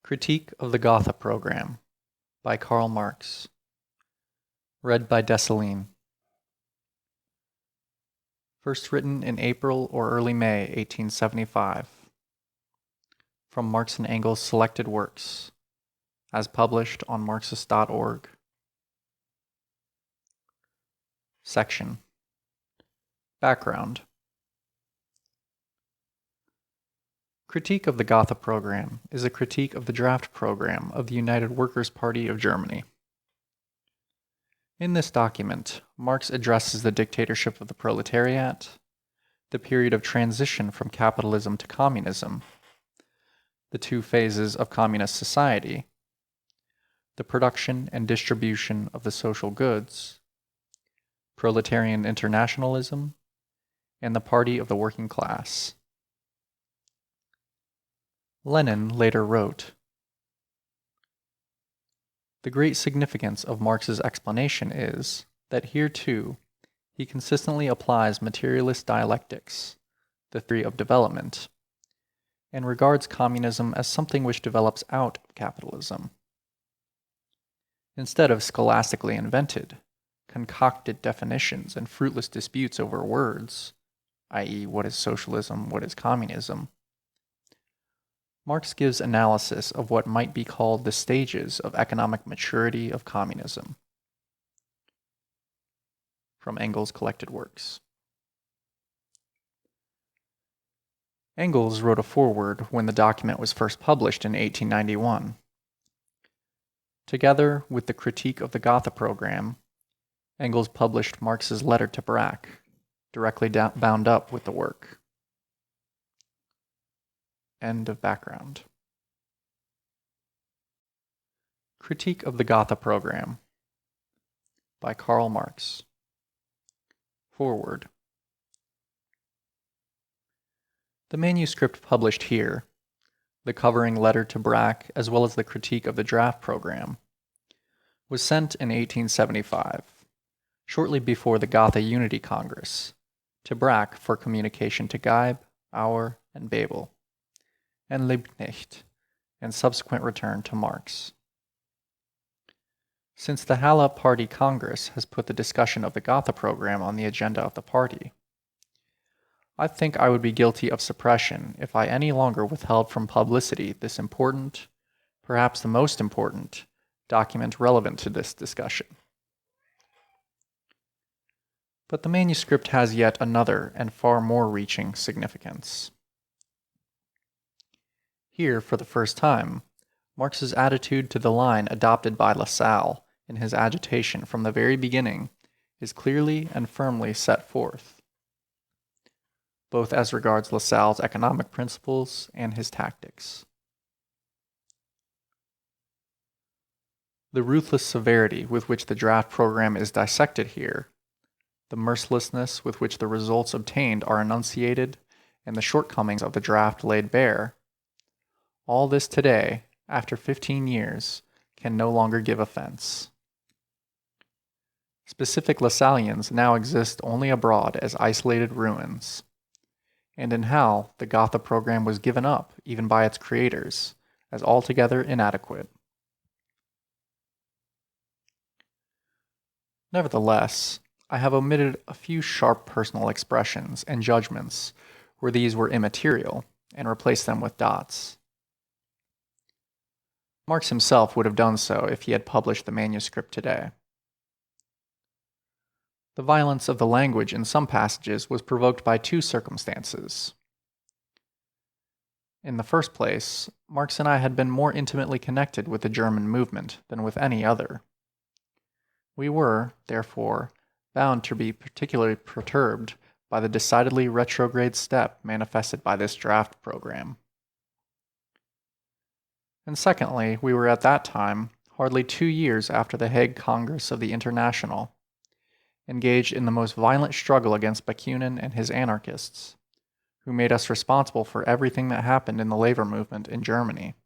Critique of the Gotha Program by Karl Marx. Read by Dessalines. First written in April or early May 1875. From Marx and Engels' Selected Works, as published on Marxist.org. Section. Background. Critique of the Gotha Program is a critique of the draft program of the United Workers' Party of Germany. In this document, Marx addresses the dictatorship of the proletariat, the period of transition from capitalism to communism, the two phases of communist society, the production and distribution of the social goods, proletarian internationalism, and the party of the working class. Lenin later wrote, "The great significance of Marx's explanation is that here too he consistently applies materialist dialectics, the theory of development, and regards communism as something which develops out of capitalism. Instead of scholastically invented, concocted definitions and fruitless disputes over words, i.e., what is socialism, what is communism, Marx gives analysis of what might be called the stages of economic maturity of communism." From Engels' Collected Works. Engels wrote a foreword when the document was first published in 1891. Together with the Critique of the Gotha Program, Engels published Marx's letter to Braque, directly bound up with the work. End of background. Critique of the Gotha Program by Karl Marx. Foreword. The manuscript published here, the covering letter to Braque as well as the critique of the draft program, was sent in 1875, shortly before the Gotha Unity Congress, to Braque for communication to Geib, Auer, and Bebel, and Liebknecht, and subsequent return to Marx. Since the Halle Party Congress has put the discussion of the Gotha program on the agenda of the party, I think I would be guilty of suppression if I any longer withheld from publicity this important, perhaps the most important, document relevant to this discussion. But the manuscript has yet another and far more reaching significance. Here, for the first time, Marx's attitude to the line adopted by Lassalle in his agitation from the very beginning is clearly and firmly set forth, both as regards Lassalle's economic principles and his tactics. The ruthless severity with which the draft program is dissected here, the mercilessness with which the results obtained are enunciated, and the shortcomings of the draft laid bare, all this today, after 15 years, can no longer give offense. Specific Lassallians now exist only abroad as isolated ruins, and in how the Gotha program was given up, even by its creators, as altogether inadequate. Nevertheless, I have omitted a few sharp personal expressions and judgments where these were immaterial, and replaced them with dots. Marx himself would have done so if he had published the manuscript today. The violence of the language in some passages was provoked by two circumstances. In the first place, Marx and I had been more intimately connected with the German movement than with any other. We were, therefore, bound to be particularly perturbed by the decidedly retrograde step manifested by this draft program. And secondly, we were at that time, hardly 2 years after the Hague Congress of the International, engaged in the most violent struggle against Bakunin and his anarchists, who made us responsible for everything that happened in the labor movement in Germany.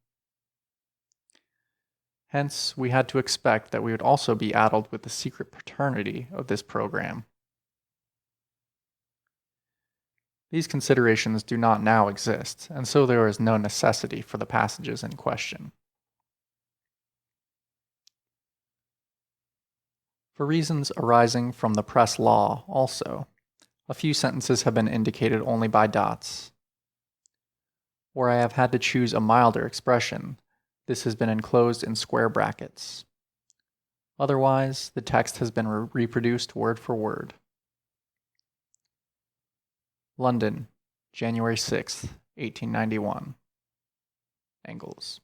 Hence, we had to expect that we would also be addled with the secret paternity of this program. These considerations do not now exist, and so there is no necessity for the passages in question. For reasons arising from the press law, also, a few sentences have been indicated only by dots. Where I have had to choose a milder expression, this has been enclosed in square brackets. Otherwise, the text has been reproduced word for word. London, January 6th, 1891. Engels.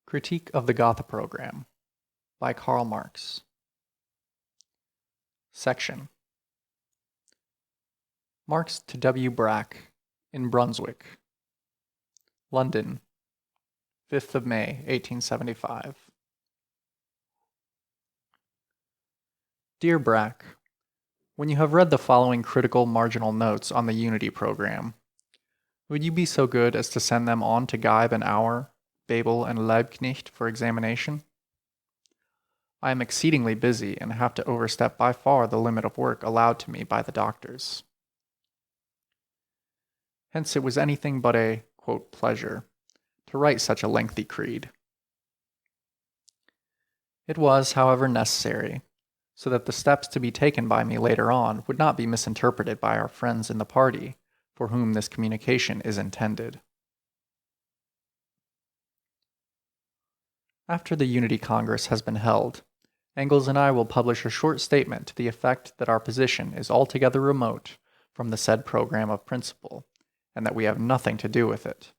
Critique of the Gotha Program by Karl Marx. Section. Marx to W. Brack in Brunswick, London, 5th of May, 1875. Dear Brack, when you have read the following critical marginal notes on the Unity Program, would you be so good as to send them on to Geib and Auer, Bebel and Liebknecht for examination? I am exceedingly busy and have to overstep by far the limit of work allowed to me by the doctors. Hence it was anything but a, quote, pleasure to write such a lengthy creed. It was, however, necessary, so that the steps to be taken by me later on would not be misinterpreted by our friends in the party for whom this communication is intended. After the Unity Congress has been held, Engels and I will publish a short statement to the effect that our position is altogether remote from the said program of principle, and that we have nothing to do with it.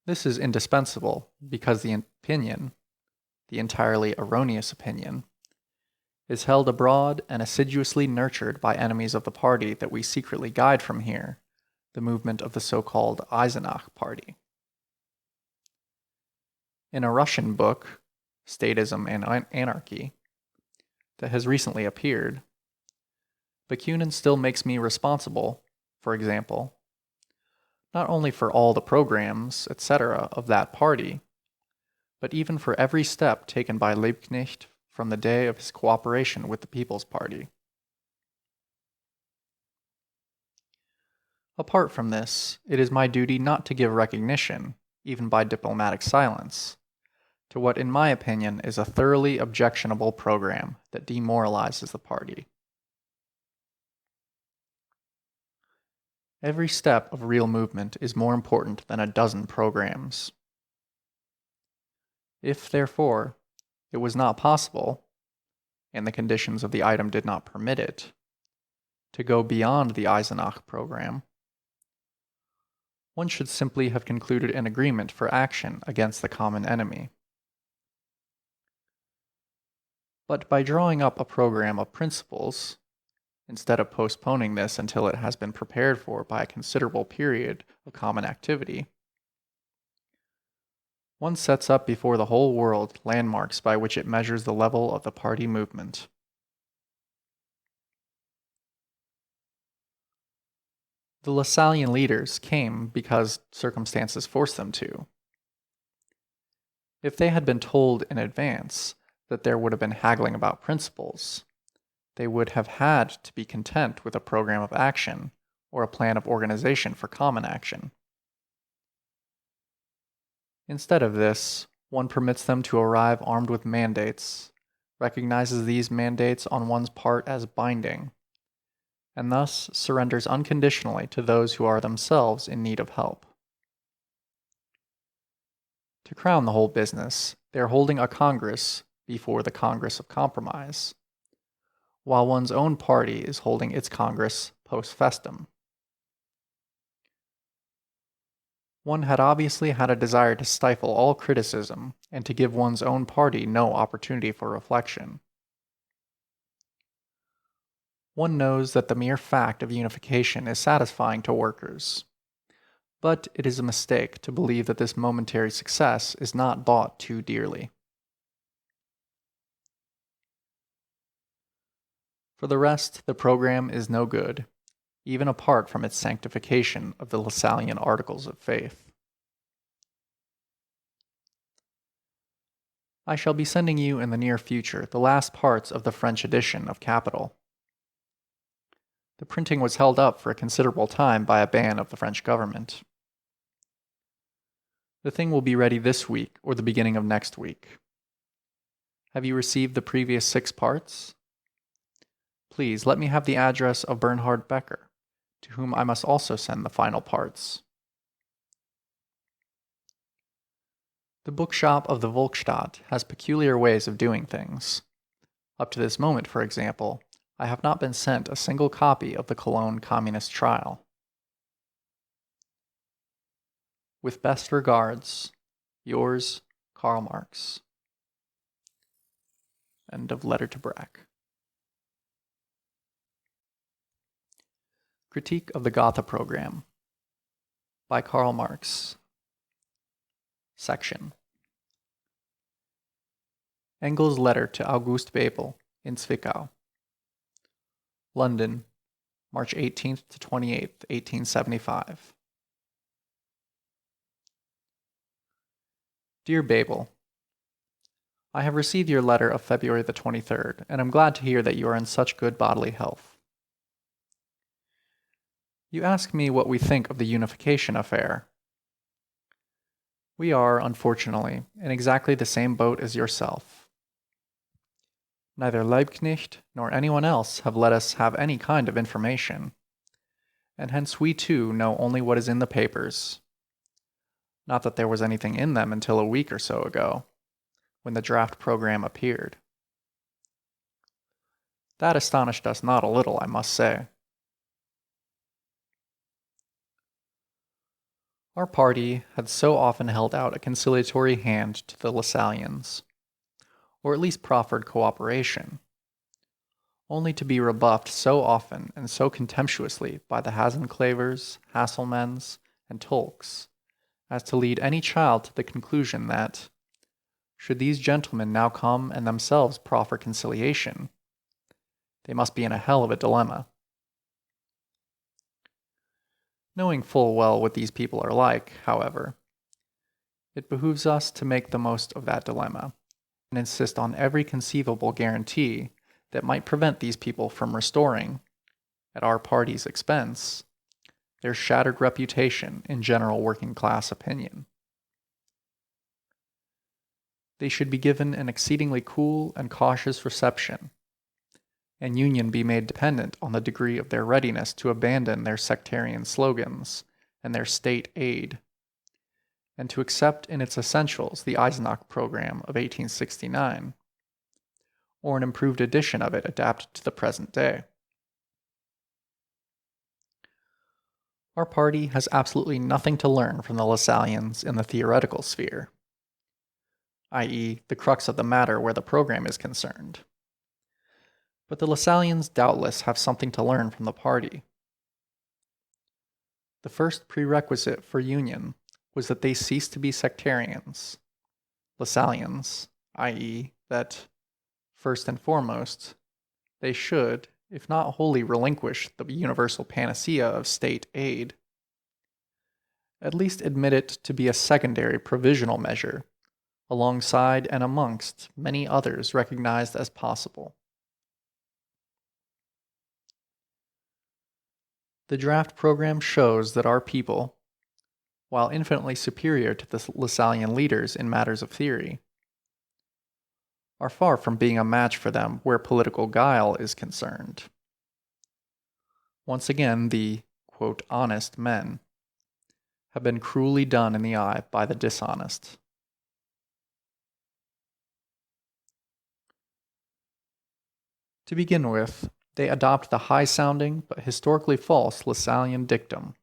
This is indispensable because the opinion, the entirely erroneous opinion, is held abroad and assiduously nurtured by enemies of the party that we secretly guide from here, the movement of the so-called Eisenach party. In a Russian book, Statism and Anarchy, that has recently appeared, Bakunin still makes me responsible, for example, not only for all the programs, etc., of that party, but even for every step taken by Liebknecht from the day of his cooperation with the People's Party. Apart from this, it is my duty not to give recognition, even by diplomatic silence, to what in my opinion is a thoroughly objectionable program that demoralizes the party. Every step of real movement is more important than a dozen programs. If, therefore, it was not possible, and the conditions of the item did not permit it, to go beyond the Eisenach program, one should simply have concluded an agreement for action against the common enemy. But by drawing up a program of principles, instead of postponing this until it has been prepared for by a considerable period of common activity, one sets up before the whole world landmarks by which it measures the level of the party movement. The Lassallean leaders came because circumstances forced them to. If they had been told in advance that there would have been haggling about principles, they would have had to be content with a program of action or a plan of organization for common action. Instead of this, one permits them to arrive armed with mandates, recognizes these mandates on one's part as binding, and thus surrenders unconditionally to those who are themselves in need of help. To crown the whole business, they are holding a Congress before the Congress of Compromise, while one's own party is holding its Congress post festum. One had obviously had a desire to stifle all criticism and to give one's own party no opportunity for reflection. One knows that the mere fact of unification is satisfying to workers, but it is a mistake to believe that this momentary success is not bought too dearly. For the rest, the program is no good, even apart from its sanctification of the Lassallean Articles of Faith. I shall be sending you in the near future the last parts of the French edition of Capital. The printing was held up for a considerable time by a ban of the French government. The thing will be ready this week or the beginning of next week. Have you received the previous 6 parts? Please let me have the address of Bernhard Becker, to whom I must also send the final parts. The bookshop of the Volksstadt has peculiar ways of doing things. Up to this moment, for example, I have not been sent a single copy of the Cologne Communist Trial. With best regards, yours, Karl Marx. End of letter to Brack. Critique of the Gotha Program by Karl Marx. Section. Engels' letter to August Bebel in Zwickau. London, March 18th to 28th, 1875. Dear Bebel, I have received your letter of February the 23rd, and am glad to hear that you are in such good bodily health. You ask me what we think of the unification affair. We are, unfortunately, in exactly the same boat as yourself. Neither Liebknecht nor anyone else have let us have any kind of information, and hence we too know only what is in the papers. Not that there was anything in them until a week or so ago, when the draft program appeared. That astonished us not a little, I must say. Our party had so often held out a conciliatory hand to the Lassallians, or at least proffered cooperation, only to be rebuffed so often and so contemptuously by the Hasenclevers, Hasselmans, and Tolks, as to lead any child to the conclusion that, should these gentlemen now come and themselves proffer conciliation, they must be in a hell of a dilemma. Knowing full well what these people are like, however, it behooves us to make the most of that dilemma, and insist on every conceivable guarantee that might prevent these people from restoring, at our party's expense, their shattered reputation in general working-class opinion. They should be given an exceedingly cool and cautious reception, and union be made dependent on the degree of their readiness to abandon their sectarian slogans and their state aid, and to accept in its essentials the Eisenach program of 1869, or an improved edition of it adapted to the present day. Our party has absolutely nothing to learn from the Lassallians in the theoretical sphere, i.e., the crux of the matter where the program is concerned. But the Lassallians doubtless have something to learn from the party. The first prerequisite for union was that they cease to be sectarians, Lassallians, i.e., that, first and foremost, they should, if not wholly relinquish the universal panacea of state aid, at least admit it to be a secondary provisional measure, alongside and amongst many others recognized as possible. The draft program shows that our people, while infinitely superior to the Lassallian leaders in matters of theory, are far from being a match for them where political guile is concerned. Once again, the, quote, honest men have been cruelly done in the eye by the dishonest. To begin with, they adopt the high-sounding but historically false Lassallian dictum.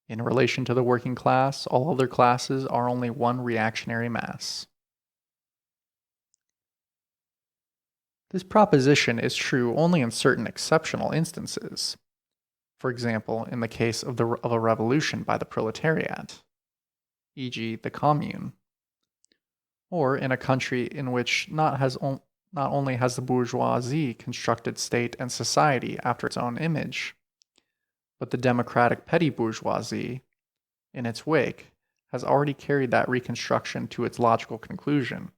In relation to the working class, all other classes are only one reactionary mass. This proposition is true only in certain exceptional instances. For example, in the case of a revolution by the proletariat, e.g. the Commune, or in a country in which not only has the bourgeoisie constructed state and society after its own image, but the democratic petty bourgeoisie, in its wake, has already carried that reconstruction to its logical conclusion.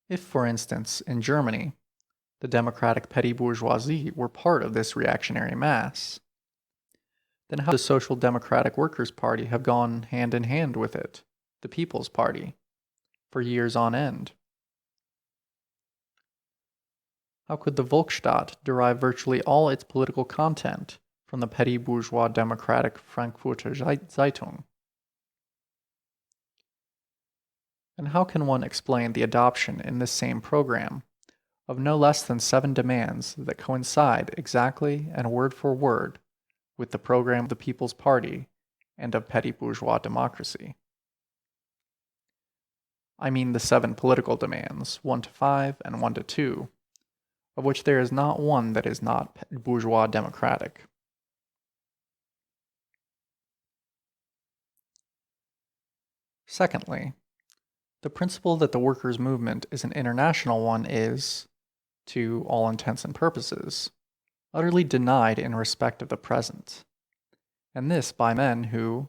If, for instance, in Germany, the democratic petty bourgeoisie were part of this reactionary mass, then how does the Social Democratic Workers' Party have gone hand in hand with it, the People's Party, for years on end? How could the Volksstaat derive virtually all its political content from the petty bourgeois democratic Frankfurter Zeitung? And how can one explain the adoption in this same program of no less than 7 demands that coincide exactly and word for word with the program of the People's Party and of petty bourgeois democracy? I mean the 7 political demands, 1 to 5 and 1 to 2, of which there is not one that is not bourgeois democratic. Secondly, the principle that the workers' movement is an international one is, to all intents and purposes, utterly denied in respect of the present, and this by men who,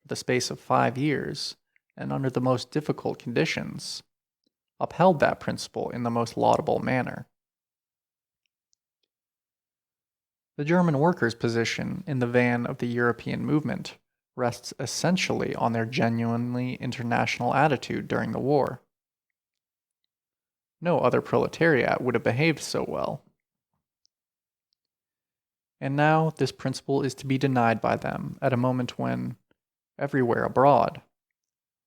for the space of 5 years, and under the most difficult conditions, upheld that principle in the most laudable manner. The German workers' position in the van of the European movement rests essentially on their genuinely international attitude during the war. No other proletariat would have behaved so well. And now this principle is to be denied by them at a moment when, everywhere abroad,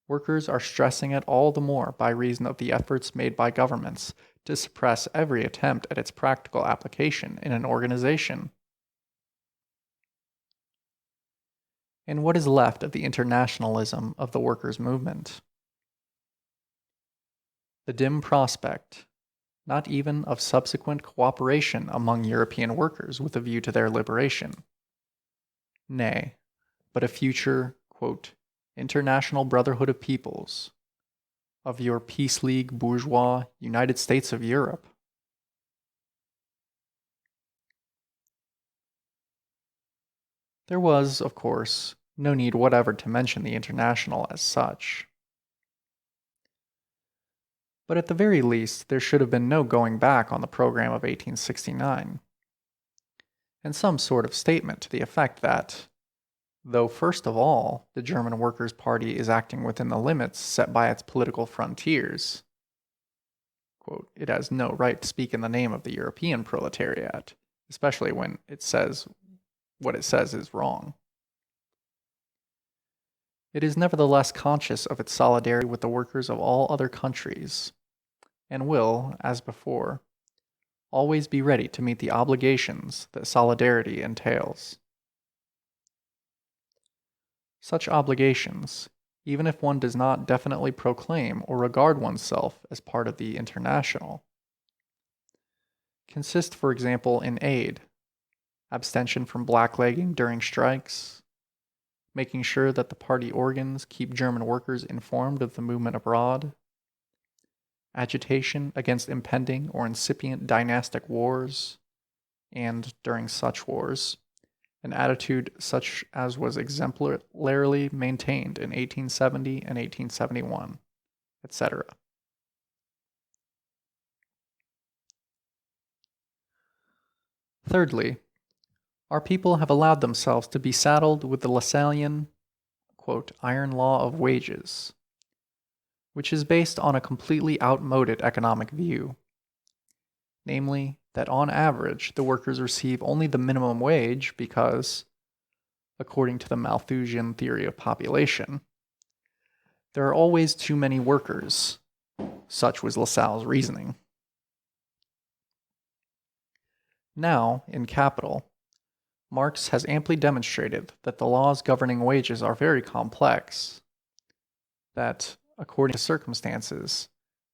workers are stressing it all the more by reason of the efforts made by governments to suppress every attempt at its practical application in an organization. And what is left of the internationalism of the workers' movement? The dim prospect, not even of subsequent cooperation among European workers with a view to their liberation. Nay, but a future, quote, international brotherhood of peoples, of your Peace League bourgeois United States of Europe. There was, of course, no need whatever to mention the International as such. But at the very least, there should have been no going back on the program of 1869, and some sort of statement to the effect that, though first of all, the German Workers' Party is acting within the limits set by its political frontiers, quote, it has no right to speak in the name of the European proletariat, especially when it says what it says is wrong. It is nevertheless conscious of its solidarity with the workers of all other countries, and will, as before, always be ready to meet the obligations that solidarity entails. Such obligations, even if one does not definitely proclaim or regard oneself as part of the international, consist, for example, in aid, abstention from blacklegging during strikes, making sure that the party organs keep German workers informed of the movement abroad, agitation against impending or incipient dynastic wars, and, during such wars, an attitude such as was exemplarily maintained in 1870 and 1871, etc. Thirdly, our people have allowed themselves to be saddled with the Lassallean, quote, iron law of wages, which is based on a completely outmoded economic view, namely, that on average the workers receive only the minimum wage because, according to the Malthusian theory of population, there are always too many workers. Such was Lassalle's reasoning. Now, in Capital, Marx has amply demonstrated that the laws governing wages are very complex, that, according to circumstances,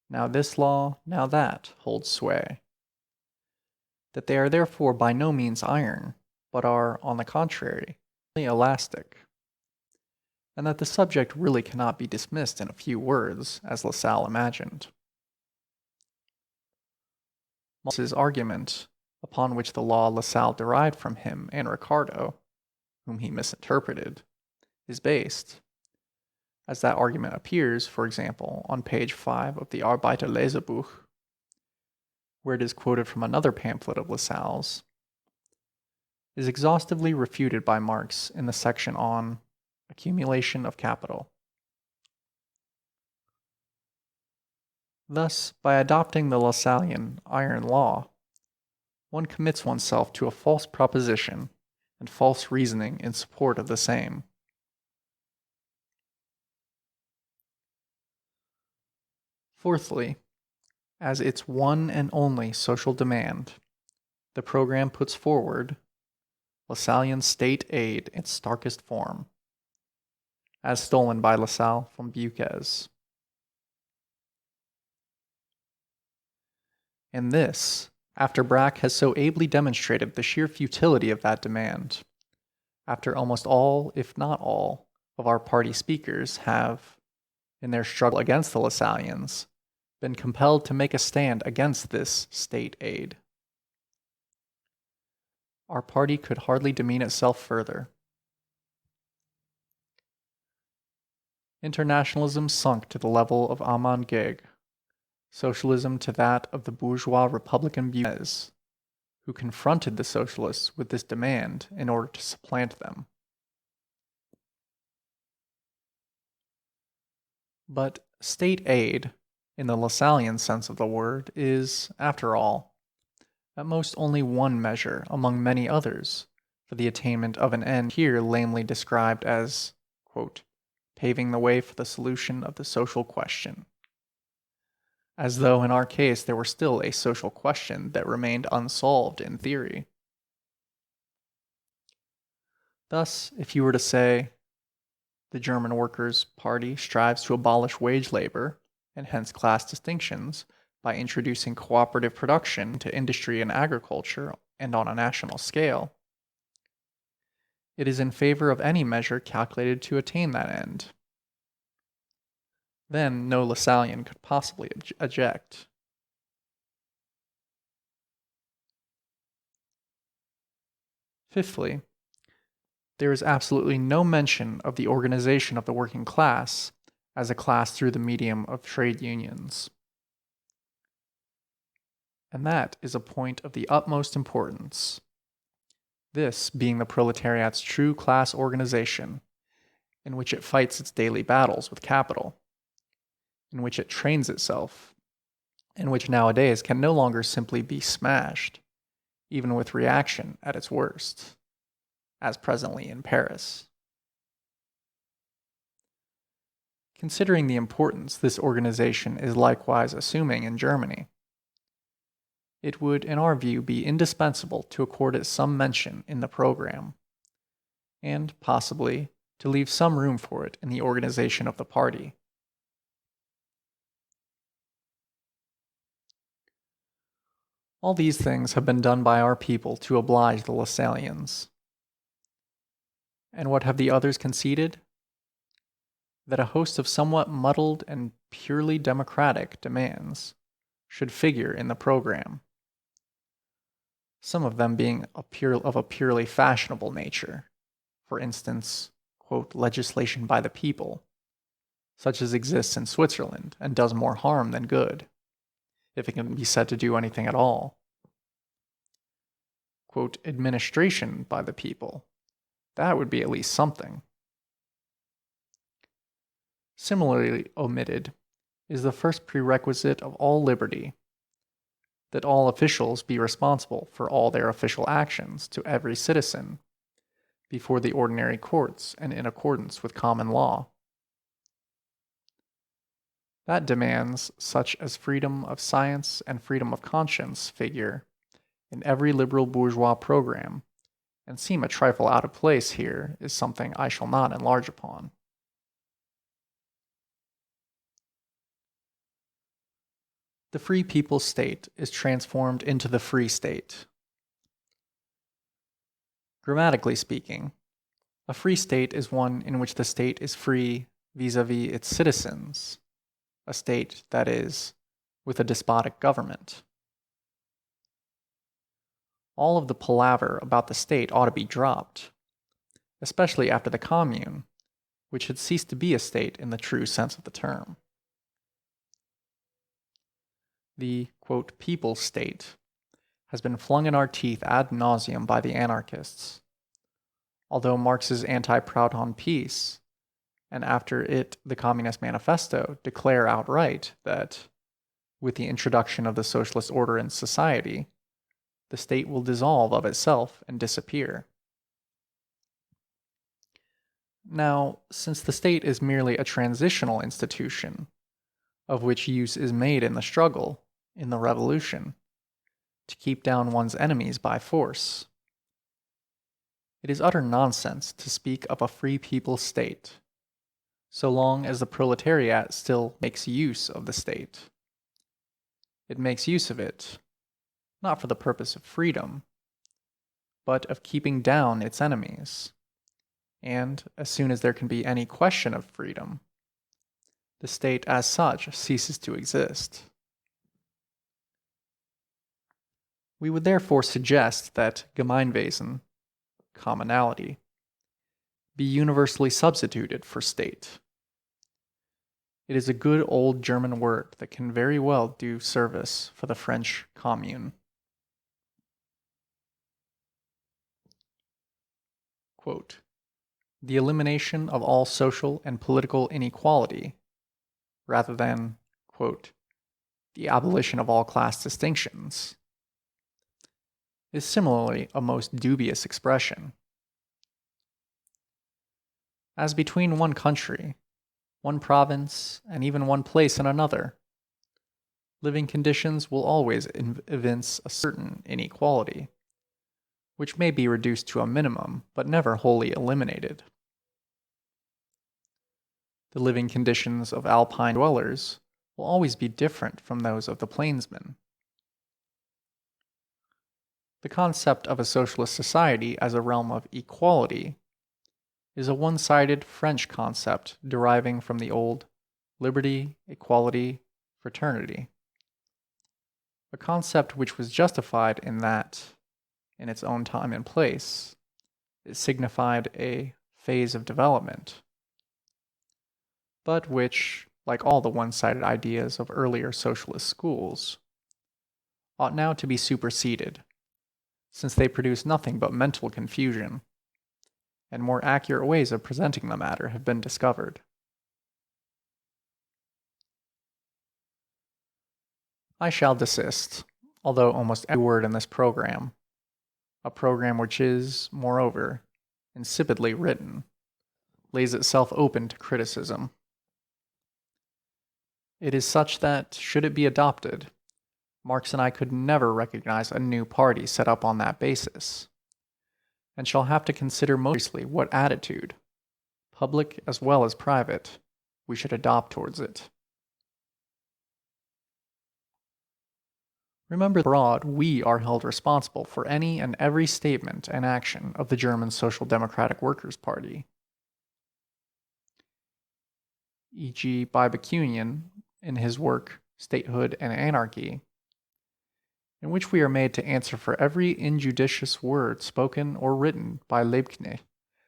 now this law, now that, holds sway, that they are therefore by no means iron, but are, on the contrary, elastic, and that the subject really cannot be dismissed in a few words, as Lassalle imagined. Marx's argument, upon which the law Lassalle derived from him and Ricardo, whom he misinterpreted, is based, as that argument appears, for example, on page 5 of the Arbeiterlesebuch, where it is quoted from another pamphlet of Lassalle's, is exhaustively refuted by Marx in the section on accumulation of capital. Thus, by adopting the Lassallean iron law, one commits oneself to a false proposition and false reasoning in support of the same. Fourthly, as its one and only social demand, the program puts forward Lassallean state aid in its starkest form, as stolen by Lassalle from Buchez. And this, after Brack has so ably demonstrated the sheer futility of that demand, after almost all, if not all, of our party speakers have, in their struggle against the Lassalleans, been compelled to make a stand against this state aid. Our party could hardly demean itself further. Internationalism sunk to the level of Armand Gege, socialism to that of the bourgeois Republican Buchez, who confronted the socialists with this demand in order to supplant them. But state aid, in the Lassallean sense of the word, is, after all, at most only one measure among many others for the attainment of an end here lamely described as, quote, paving the way for the solution of the social question. As though in our case there were still a social question that remained unsolved in theory. Thus, if you were to say, the German Workers' Party strives to abolish wage labor, and hence class distinctions, by introducing cooperative production to industry and agriculture and on a national scale, it is in favor of any measure calculated to attain that end. Then no Lassallean could possibly object. Fifthly, there is absolutely no mention of the organization of the working class as a class through the medium of trade unions. And that is a point of the utmost importance. This being the proletariat's true class organization, in which it fights its daily battles with capital, in which it trains itself, and which nowadays can no longer simply be smashed, even with reaction at its worst, as presently in Paris. Considering the importance this organization is likewise assuming in Germany, it would, in our view, be indispensable to accord it some mention in the program, and, possibly, to leave some room for it in the organization of the party. All these things have been done by our people to oblige the Lassalleans. And what have the others conceded? That a host of somewhat muddled and purely democratic demands should figure in the program, some of them being of a purely fashionable nature, for instance, quote, legislation by the people, such as exists in Switzerland and does more harm than good, if it can be said to do anything at all. Quote, administration by the people, that would be at least something. Similarly omitted is the first prerequisite of all liberty, that all officials be responsible for all their official actions to every citizen, before the ordinary courts and in accordance with common law. That demands such as freedom of science and freedom of conscience figure in every liberal bourgeois program, and seem a trifle out of place here is something I shall not enlarge upon. The free people's state is transformed into the free state. Grammatically speaking, a free state is one in which the state is free vis-à-vis its citizens, a state, that is, with a despotic government. All of the palaver about the state ought to be dropped, especially after the Commune, which had ceased to be a state in the true sense of the term. The, quote, people state has been flung in our teeth ad nauseum by the anarchists. Although Marx's anti-Proudhon peace, and after it the Communist Manifesto, declare outright that, with the introduction of the socialist order in society, the state will dissolve of itself and disappear. Now, since the state is merely a transitional institution, of which use is made in the struggle, in the revolution, to keep down one's enemies by force, it is utter nonsense to speak of a free people's state, so long as the proletariat still makes use of the state. It makes use of it, not for the purpose of freedom, but of keeping down its enemies. And as soon as there can be any question of freedom, the state as such ceases to exist. We would therefore suggest that Gemeinwesen, commonality, be universally substituted for state. It is a good old German word that can very well do service for the French commune. Quote, the elimination of all social and political inequality, rather than, quote, the abolition of all class distinctions, is similarly a most dubious expression. As between one country, one province, and even one place and another, living conditions will always evince a certain inequality, which may be reduced to a minimum, but never wholly eliminated. The living conditions of alpine dwellers will always be different from those of the plainsmen. The concept of a socialist society as a realm of equality is a one-sided French concept deriving from the old liberty, equality, fraternity, a concept which was justified in that, in its own time and place, it signified a phase of development, but which, like all the one-sided ideas of earlier socialist schools, ought now to be superseded, since they produce nothing but mental confusion, and more accurate ways of presenting the matter have been discovered. I shall desist, although almost every word in this program, a program which is, moreover, insipidly written, lays itself open to criticism. It is such that, should it be adopted, Marx and I could never recognize a new party set up on that basis, and shall have to consider most seriously what attitude, public as well as private, we should adopt towards it. Remember that abroad we are held responsible for any and every statement and action of the German Social Democratic Workers' Party, e.g. by Bakunin in his work Statehood and Anarchy, in which we are made to answer for every injudicious word spoken or written by Liebknecht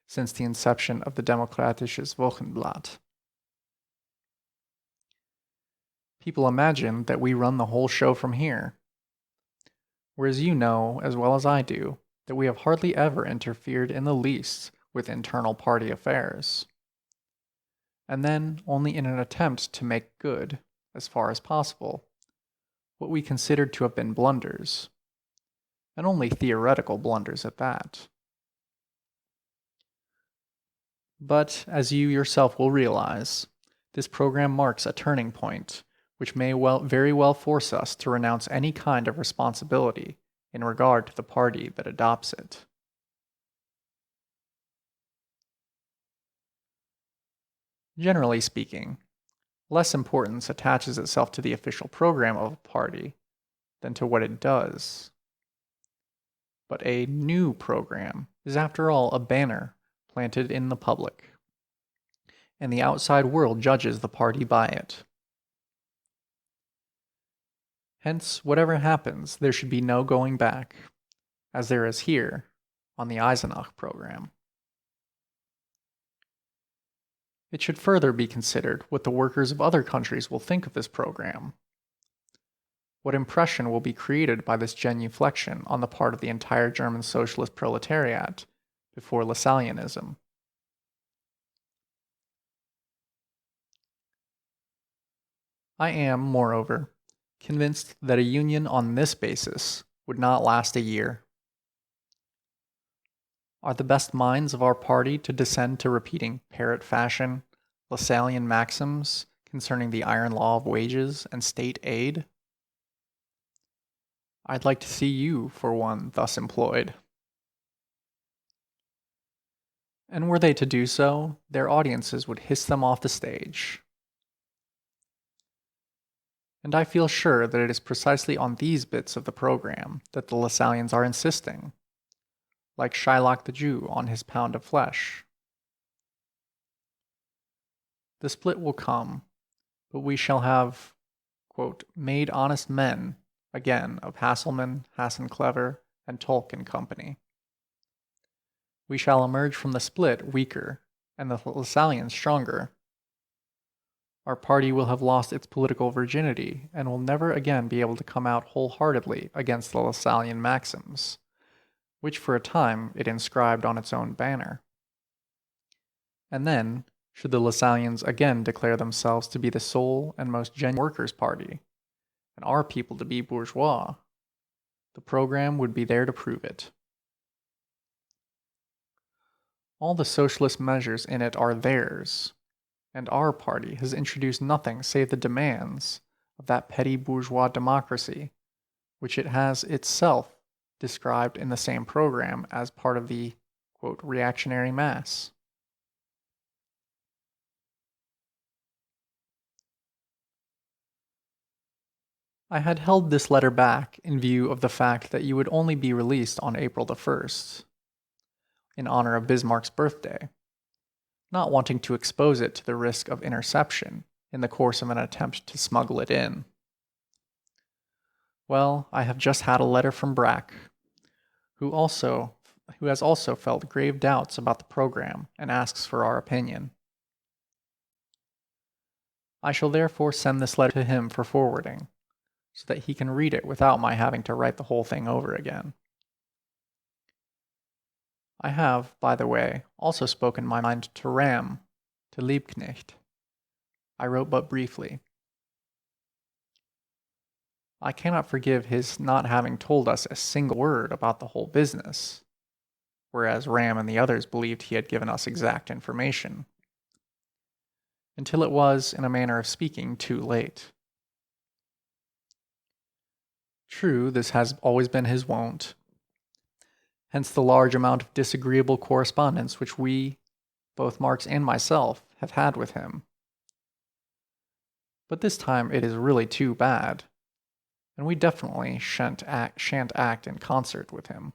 since the inception of the Demokratisches Wochenblatt. People imagine that we run the whole show from here, whereas you know, as well as I do, that we have hardly ever interfered in the least with internal party affairs, and then only in an attempt to make good, as far as possible, what we considered to have been blunders, and only theoretical blunders at that. But, as you yourself will realize, this program marks a turning point which may very well force us to renounce any kind of responsibility in regard to the party that adopts it. Generally speaking, less importance attaches itself to the official program of a party than to what it does. But a new program is after all a banner planted in the public, and the outside world judges the party by it. Hence, whatever happens, there should be no going back, as there is here on the Eisenach program. It should further be considered what the workers of other countries will think of this program. what impression will be created by this genuflection on the part of the entire German socialist proletariat before Lassalleanism? I am, moreover, convinced that a union on this basis would not last a year. Are the best minds of our party to descend to repeating parrot fashion Lassallean maxims concerning the iron law of wages and state aid? I'd like to see you, for one, thus employed. And were they to do so, their audiences would hiss them off the stage. And I feel sure that it is precisely on these bits of the program that the Lassalleans are insisting, like Shylock the Jew on his pound of flesh. The split will come, but we shall have, quote, made honest men, again, of Hasselmann, Hassenclever, and Tolk and company. We shall emerge from the split weaker, and the Lassalleans stronger. Our party will have lost its political virginity, and will never again be able to come out wholeheartedly against the Lassallean maxims, which for a time it inscribed on its own banner. And then, should the Lassalleans again declare themselves to be the sole and most genuine workers' party, and our people to be bourgeois, the program would be there to prove it. All the socialist measures in it are theirs, and our party has introduced nothing save the demands of that petty bourgeois democracy, which it has itself described in the same program as part of the, quote, reactionary mass. I had held this letter back in view of the fact that you would only be released on April the 1st, in honor of Bismarck's birthday, not wanting to expose it to the risk of interception in the course of an attempt to smuggle it in. Well, I have just had a letter from Brack, who has also felt grave doubts about the program and asks for our opinion. I shall therefore send this letter to him for forwarding, so that he can read it without my having to write the whole thing over again. I have, by the way, also spoken my mind to Ram, to Liebknecht. I wrote but briefly. I cannot forgive his not having told us a single word about the whole business, whereas Ram and the others believed he had given us exact information, until it was, in a manner of speaking, too late. True, this has always been his wont, hence the large amount of disagreeable correspondence which we, both Marx and myself, have had with him. But this time it is really too bad, and we definitely shan't act in concert with him.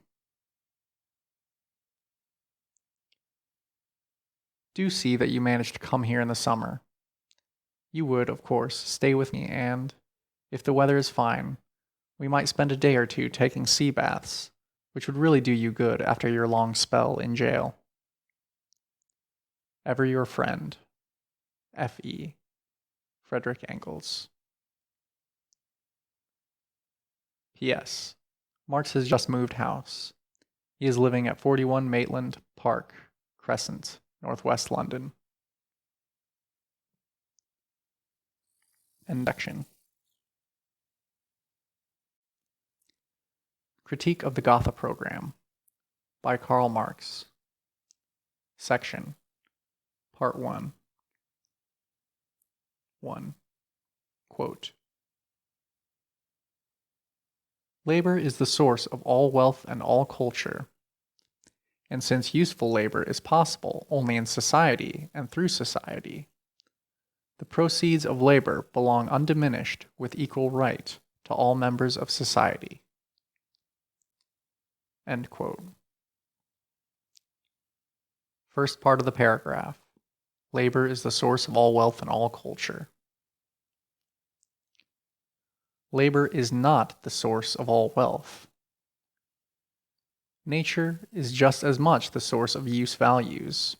Do see that you manage to come here in the summer. You would, of course, stay with me, and, if the weather is fine, we might spend a day or two taking sea baths, which would really do you good after your long spell in jail. Ever your friend, F.E. Frederick Engels. P.S. Marx has just moved house. He is living at 41 Maitland Park, Crescent, Northwest London. Introduction. Critique of the Gotha Program by Karl Marx. Section. Part 1. 1. Quote. Labor is the source of all wealth and all culture. And since useful labor is possible only in society and through society, the proceeds of labor belong undiminished with equal right to all members of society. End quote. First part of the paragraph. Labor is the source of all wealth and all culture. Labor is not the source of all wealth. Nature is just as much the source of use values,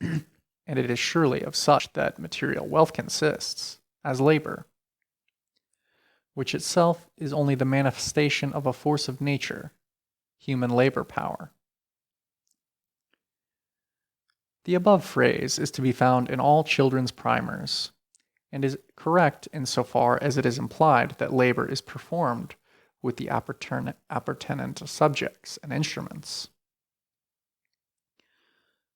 and it is surely of such that material wealth consists, as labor. which itself is only the manifestation of a force of nature, human labor power. The above phrase is to be found in all children's primers, and is correct insofar as it is implied that labor is performed with the appertinent subjects and instruments.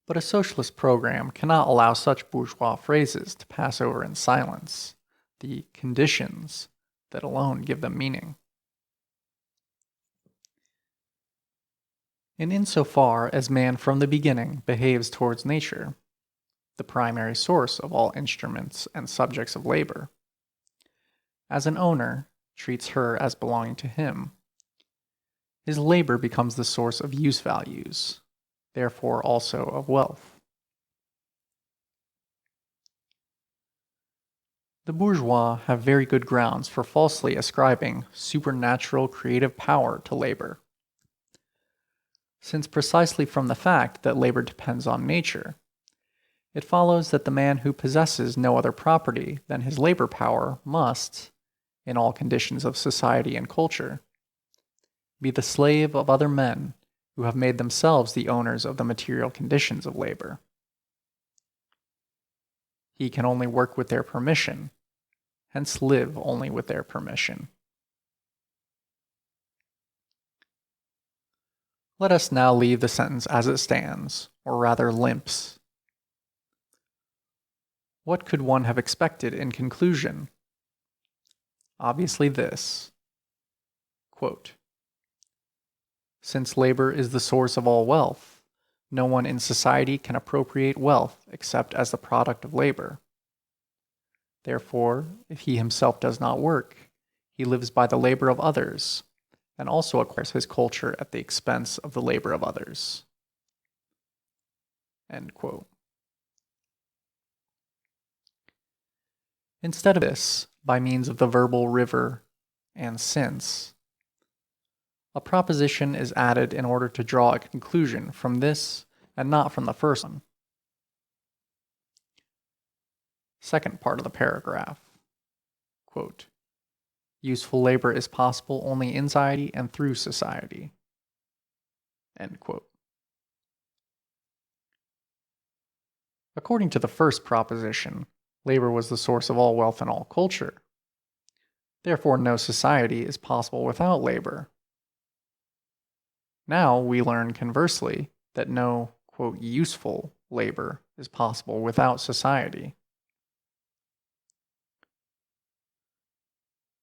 But a socialist program cannot allow such bourgeois phrases to pass over in silence, the conditions that alone give them meaning. And insofar as man from the beginning behaves towards nature, the primary source of all instruments and subjects of labor, as an owner treats her as belonging to him, his labor becomes the source of use values, therefore also of wealth. The bourgeois have very good grounds for falsely ascribing supernatural creative power to labor, since precisely from the fact that labor depends on nature, it follows that the man who possesses no other property than his labor power must, in all conditions of society and culture, be the slave of other men who have made themselves the owners of the material conditions of labor. He can only work with their permission, hence live only with their permission. Let us now leave the sentence as it stands, or rather limps. What could one have expected in conclusion? Obviously this. Quote, since labor is the source of all wealth, no one in society can appropriate wealth except as the product of labor. Therefore, if he himself does not work, he lives by the labor of others, and also acquires his culture at the expense of the labor of others. End quote. Instead of this, by means of the verbal river and since, a proposition is added in order to draw a conclusion from this and not from the first one. Second part of the paragraph. Quote, useful labor is possible only in society and through society. End quote. According to the first proposition, labor was the source of all wealth and all culture. Therefore, no society is possible without labor. Now we learn conversely that no, quote, useful labor is possible without society.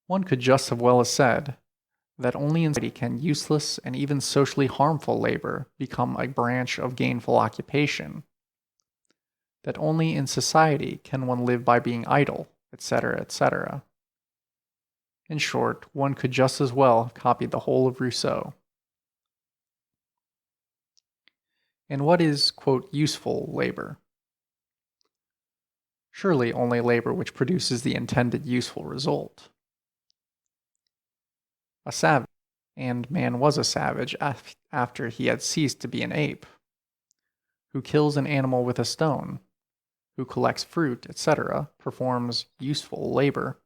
One could just as well have said that only in society can useless and even socially harmful labor become a branch of gainful occupation, that only in society can one live by being idle, etc., etc. In short, one could just as well have copied the whole of Rousseau. And what is, quote, useful labor? Surely only labor which produces the intended useful result. A savage, and man was a savage after he had ceased to be an ape, who kills an animal with a stone, who collects fruit, etc., performs useful labor.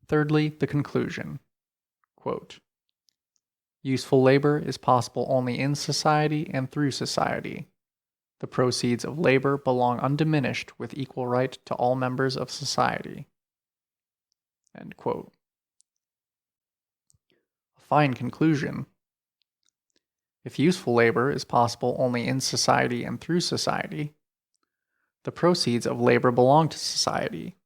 Thirdly, the conclusion. Quote, useful labor is possible only in society and through society. The proceeds of labor belong undiminished with equal right to all members of society. End quote. A fine conclusion. If useful labor is possible only in society and through society, the proceeds of labor belong to society,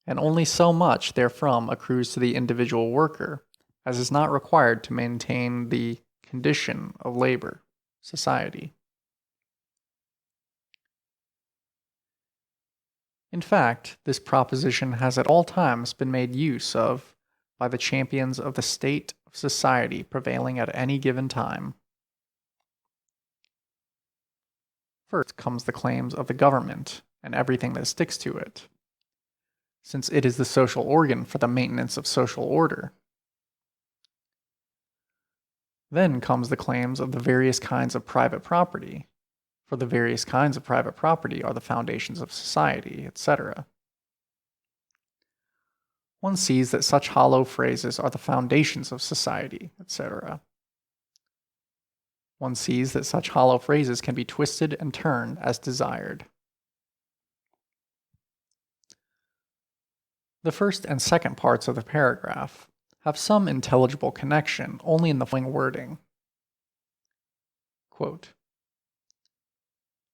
and only so much therefrom accrues to the individual worker as is not required to maintain the condition of labor, society. In fact, this proposition has at all times been made use of by the champions of the state of society prevailing at any given time. First comes the claims of the government and everything that sticks to it, since it is the social organ for the maintenance of social order. Then comes the claims of the various kinds of private property, for the various kinds of private property are the foundations of society, etc. one sees that such hollow phrases are the foundations of society, etc. One sees that such hollow phrases can be twisted and turned as desired. The first and second parts of the paragraph have some intelligible connection only in the following wording. Quote,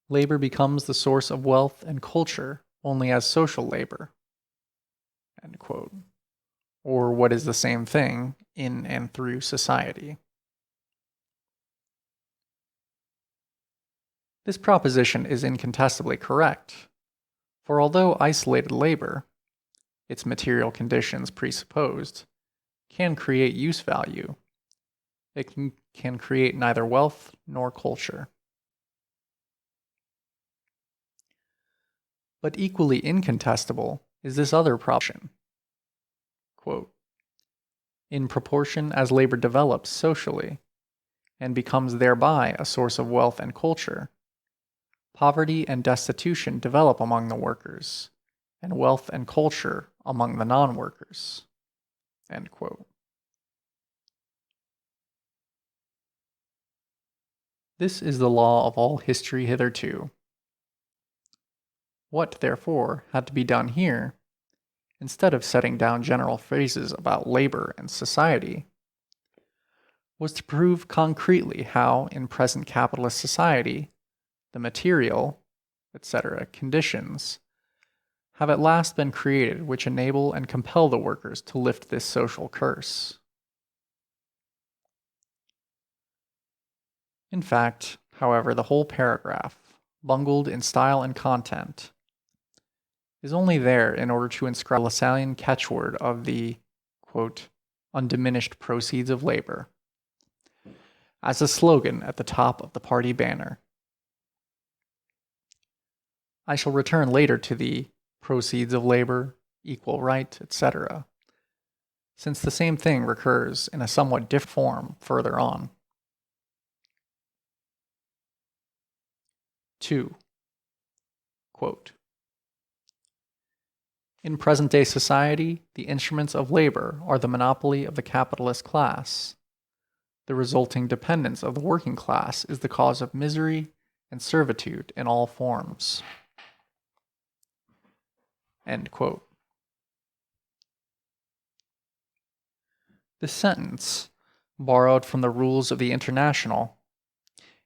labor becomes the source of wealth and culture only as social labor. End quote. Or what is the same thing, in and through society. This proposition is incontestably correct, for although isolated labor, its material conditions presupposed, can create use value, it can create neither wealth nor culture. But equally incontestable is this other proposition. Quote, in proportion as labor develops socially, and becomes thereby a source of wealth and culture, poverty and destitution develop among the workers, and wealth and culture among the non-workers. End quote. This is the law of all history hitherto. What, therefore, had to be done here, instead of setting down general phrases about labor and society, was to prove concretely how, in present capitalist society, the material, etc., conditions have at last been created which enable and compel the workers to lift this social curse. In fact, however, the whole paragraph, bungled in style and content, is only there in order to inscribe the Lassallean catchword of the, quote, undiminished proceeds of labor, as a slogan at the top of the party banner. I shall return later to the proceeds of labor, equal right, etc., since the same thing recurs in a somewhat different form further on. 2. Quote, in present-day society, the instruments of labor are the monopoly of the capitalist class. The resulting dependence of the working class is the cause of misery and servitude in all forms. End quote. This sentence, borrowed from the rules of the International,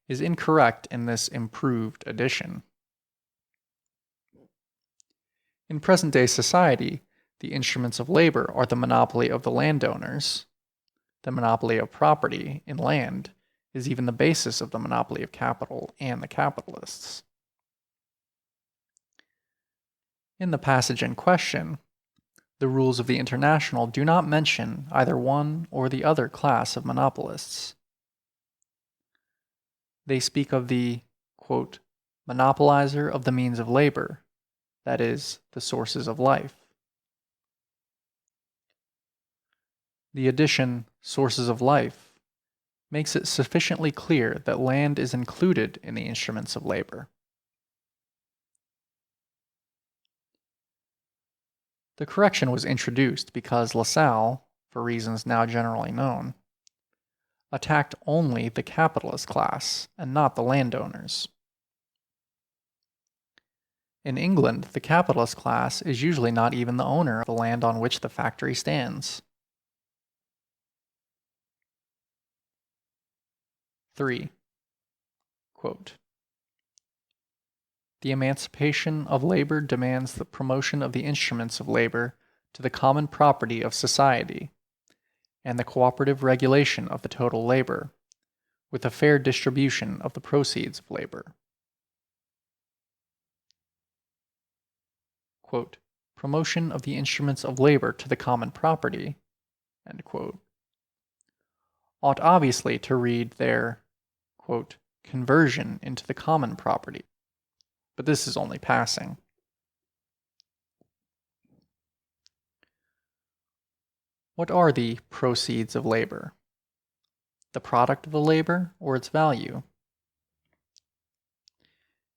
is incorrect in this improved edition. In present-day society, the instruments of labor are the monopoly of the landowners. The monopoly of property in land is even the basis of the monopoly of capital and the capitalists. In the passage in question, the rules of the International do not mention either one or the other class of monopolists. They speak of the, quote, monopolizer of the means of labor, that is, the sources of life. The addition, sources of life, makes it sufficiently clear that land is included in the instruments of labor. The correction was introduced because Lassalle, for reasons now generally known, attacked only the capitalist class and not the landowners. In England, the capitalist class is usually not even the owner of the land on which the factory stands. 3. Quote, the emancipation of labor demands the promotion of the instruments of labor to the common property of society, and the cooperative regulation of the total labor, with a fair distribution of the proceeds of labor. Quote, promotion of the instruments of labor to the common property, end quote, ought obviously to read their, quote, conversion into the common property, but this is only passing. What are the proceeds of labor? The product of the labor or its value?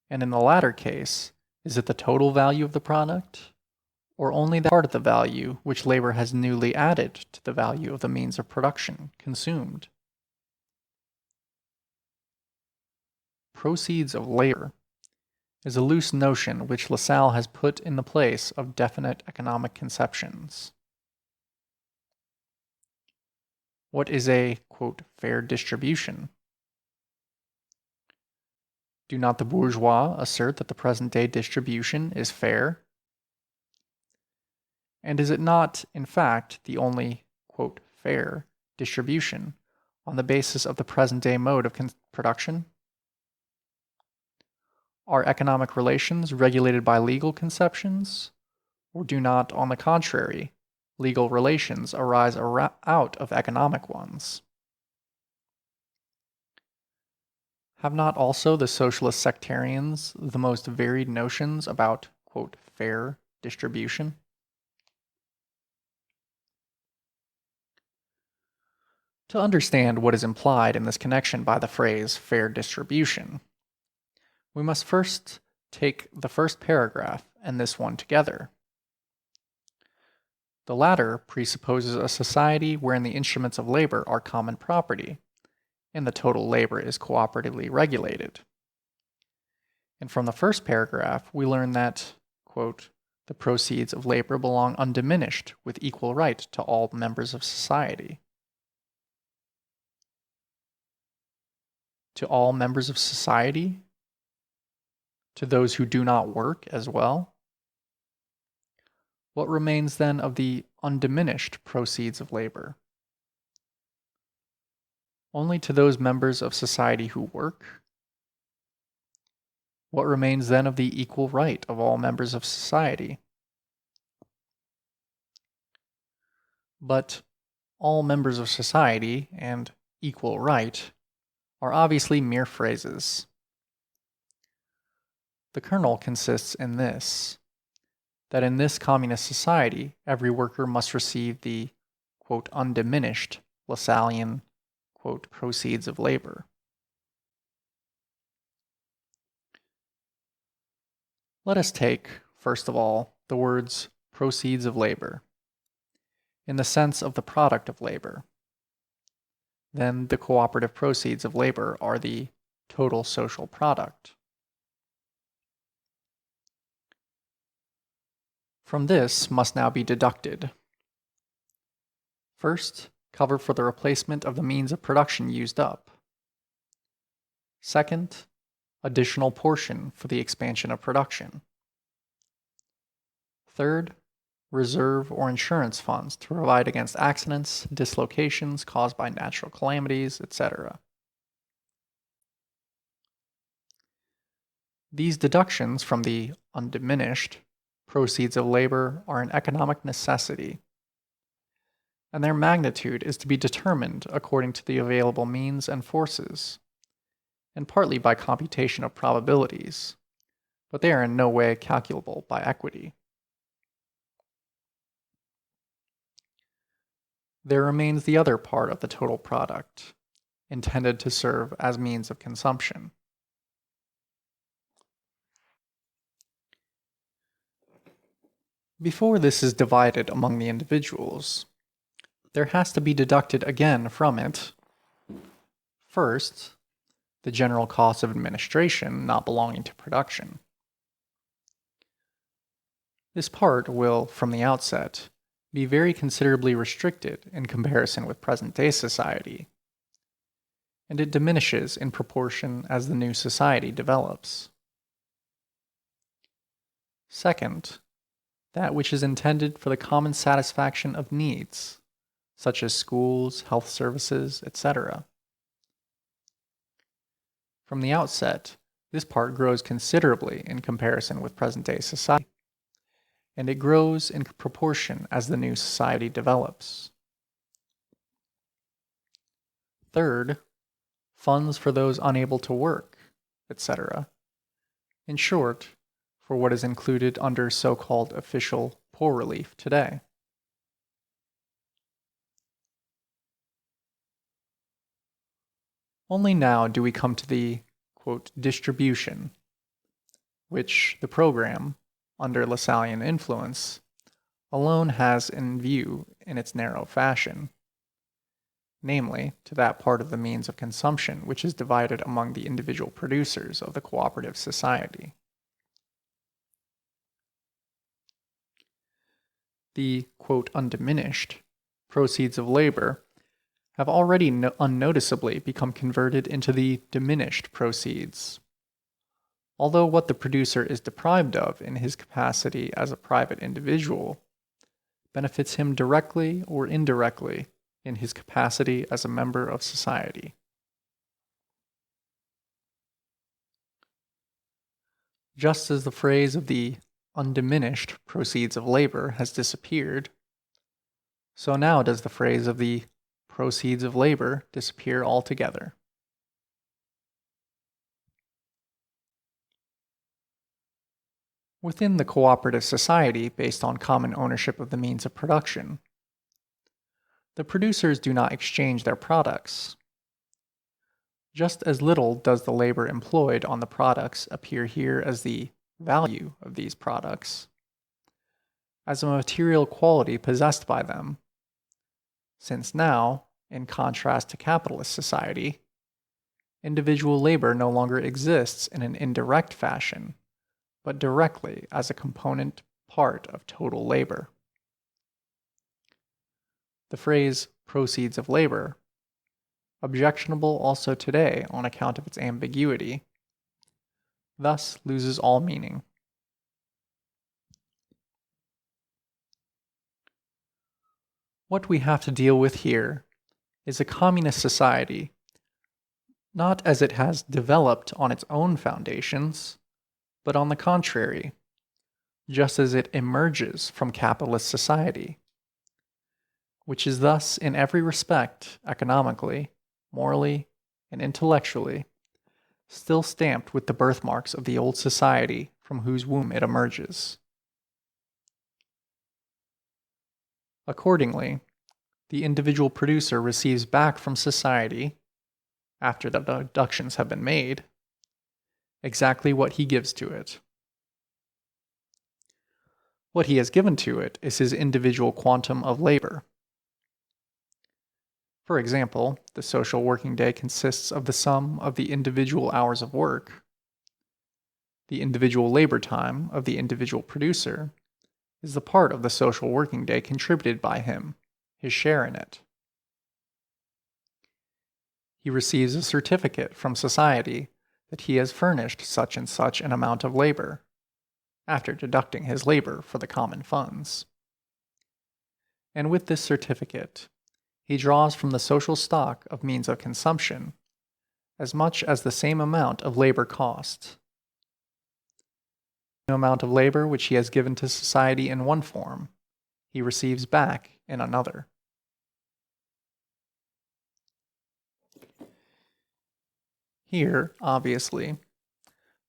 And in the latter case, is it the total value of the product or only that part of the value which labor has newly added to the value of the means of production consumed. Proceeds of labor is a loose notion which Lassalle has put in the place of definite economic conceptions. What is a, quote, fair distribution? Do not the bourgeois assert that the present-day distribution is fair? And is it not, in fact, the only, quote, fair distribution on the basis of the present-day mode of production? Are economic relations regulated by legal conceptions, or do not, on the contrary, legal relations arise out of economic ones? Have not also the socialist sectarians the most varied notions about, quote, fair distribution? To understand what is implied in this connection by the phrase fair distribution, we must first take the first paragraph and this one together. The latter presupposes a society wherein the instruments of labor are common property, and the total labor is cooperatively regulated. And from the first paragraph, we learn that, quote, the proceeds of labor belong undiminished with equal right to all members of society. To all members of society? To those who do not work as well? What remains then of the undiminished proceeds of labor? Only to those members of society who work? What remains then of the equal right of all members of society? But all members of society and equal right are obviously mere phrases. The kernel consists in this, that in this communist society, every worker must receive the, quote, undiminished Lassallean, quote, proceeds of labor. Let us take, first of all, the words proceeds of labor, in the sense of the product of labor. Then the cooperative proceeds of labor are the total social product. From this must now be deducted, first, cover for the replacement of the means of production used up. Second, additional portion for the expansion of production. Third, reserve or insurance funds to provide against accidents, dislocations caused by natural calamities, etc. These deductions from the undiminished proceeds of labor are an economic necessity, and their magnitude is to be determined according to the available means and forces, and partly by computation of probabilities, but they are in no way calculable by equity. There remains the other part of the total product, intended to serve as means of consumption. Before this is divided among the individuals, there has to be deducted again from it, first, the general cost of administration not belonging to production. This part will, from the outset, be very considerably restricted in comparison with present-day society, and it diminishes in proportion as the new society develops. Second, that which is intended for the common satisfaction of needs, such as schools, health services, etc. From the outset, this part grows considerably in comparison with present-day society, and it grows in proportion as the new society develops. Third, funds for those unable to work, etc. In short, for what is included under so-called official poor relief today. Only now do we come to the, quote, distribution, which the program, under Lassallean influence, alone has in view in its narrow fashion, namely, to that part of the means of consumption which is divided among the individual producers of the cooperative society. The, quote, undiminished proceeds of labor have already unnoticeably become converted into the diminished proceeds. Although what the producer is deprived of in his capacity as a private individual benefits him directly or indirectly in his capacity as a member of society. Just as the phrase of the undiminished proceeds of labor has disappeared, so now does the phrase of the proceeds of labor disappear altogether. Within the cooperative society based on common ownership of the means of production, the producers do not exchange their products. Just as little does the labor employed on the products appear here as the value of these products, as a material quality possessed by them, since now, in contrast to capitalist society, individual labor no longer exists in an indirect fashion, but directly as a component part of total labor. The phrase proceeds of labor, objectionable also today on account of its ambiguity, thus loses all meaning. What we have to deal with here is a communist society, not as it has developed on its own foundations, but on the contrary, just as it emerges from capitalist society, which is thus in every respect, economically, morally, and intellectually, still stamped with the birthmarks of the old society from whose womb it emerges. Accordingly, the individual producer receives back from society, after the deductions have been made, exactly what he gives to it. What he has given to it is his individual quantum of labor. For example, the social working day consists of the sum of the individual hours of work. The individual labor time of the individual producer is the part of the social working day contributed by him, his share in it. He receives a certificate from society that he has furnished such and such an amount of labor, after deducting his labor for the common funds. And with this certificate, he draws from the social stock of means of consumption as much as the same amount of labor cost. The amount of labor which he has given to society in one form, he receives back in another. Here, obviously,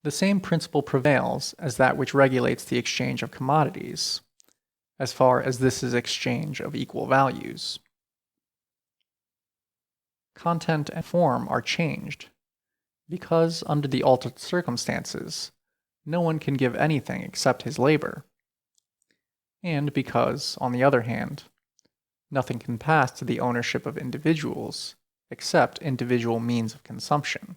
the same principle prevails as that which regulates the exchange of commodities, as far as this is exchange of equal values. Content and form are changed, because under the altered circumstances, no one can give anything except his labor, and because, on the other hand, nothing can pass to the ownership of individuals except individual means of consumption.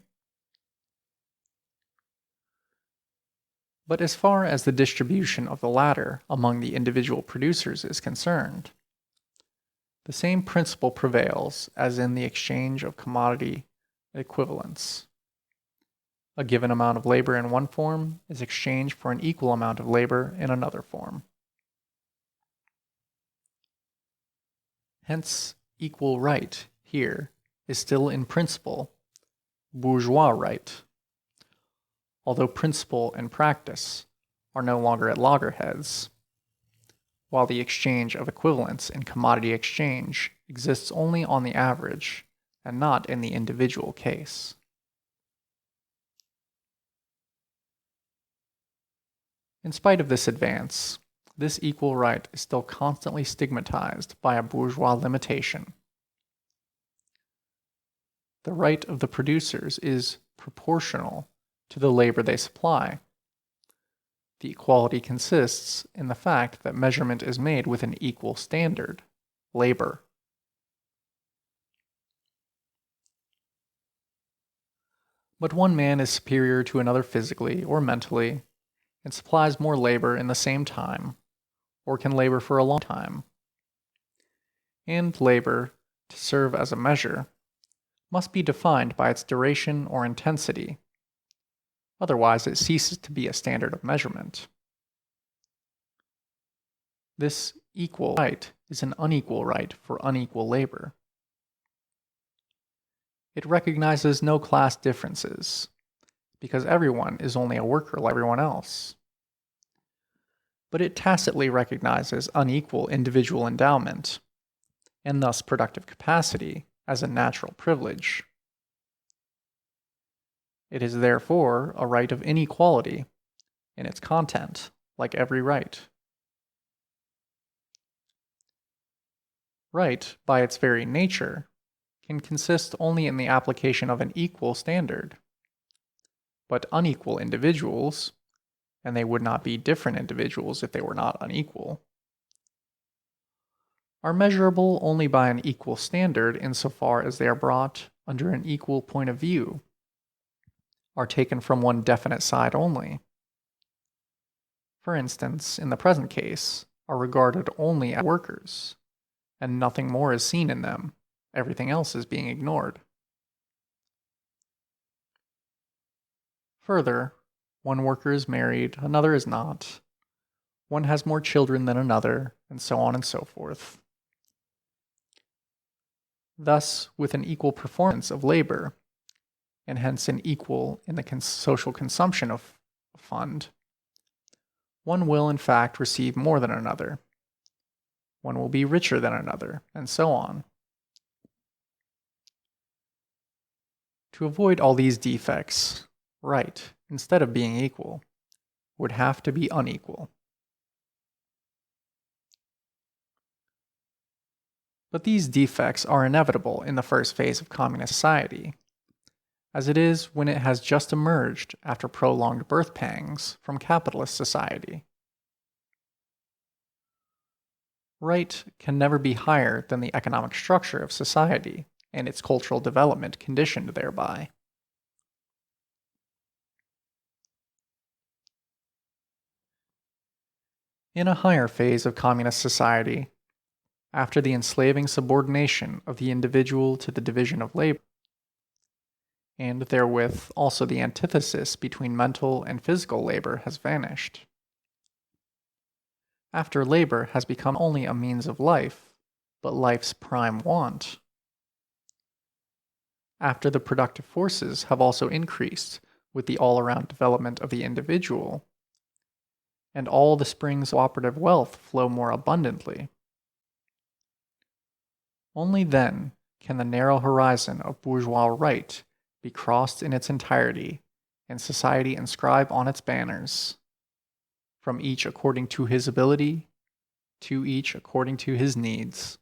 But as far as the distribution of the latter among the individual producers is concerned, the same principle prevails as in the exchange of commodity equivalents. A given amount of labor in one form is exchanged for an equal amount of labor in another form. Hence, equal right here is still in principle bourgeois right, although principle and practice are no longer at loggerheads, while the exchange of equivalents in commodity exchange exists only on the average and not in the individual case. In spite of this advance, this equal right is still constantly stigmatized by a bourgeois limitation. The right of the producers is proportional to the labor they supply, The equality consists in the fact that measurement is made with an equal standard, labor. But one man is superior to another physically or mentally and supplies more labor in the same time, or can labor for a long time. And labor, to serve as a measure, must be defined by its duration or intensity. Otherwise, it ceases to be a standard of measurement. This equal right is an unequal right for unequal labor. It recognizes no class differences, because everyone is only a worker like everyone else. But it tacitly recognizes unequal individual endowment, and thus productive capacity, as a natural privilege. It is therefore a right of inequality in its content, like every right. Right, by its very nature, can consist only in the application of an equal standard. But unequal individuals, and they would not be different individuals if they were not unequal, are measurable only by an equal standard insofar as they are brought under an equal point of view, are taken from one definite side only. For instance, in the present case, are regarded only as workers, and nothing more is seen in them, everything else is being ignored. Further, one worker is married, another is not. One has more children than another, and so on and so forth. Thus, with an equal performance of labor, and hence an equal in the social consumption of a fund, one will in fact receive more than another. One will be richer than another, and so on. To avoid all these defects, right, instead of being equal, would have to be unequal. But these defects are inevitable in the first phase of communist society, as it is when it has just emerged after prolonged birth pangs from capitalist society. Right can never be higher than the economic structure of society and its cultural development conditioned thereby. In a higher phase of communist society, after the enslaving subordination of the individual to the division of labor, and therewith also the antithesis between mental and physical labor has vanished. After labor has become only a means of life, but life's prime want. After the productive forces have also increased with the all-around development of the individual, and all the springs of operative wealth flow more abundantly. Only then can the narrow horizon of bourgeois right be crossed in its entirety, and society inscribe on its banners, from each according to his ability, to each according to his needs.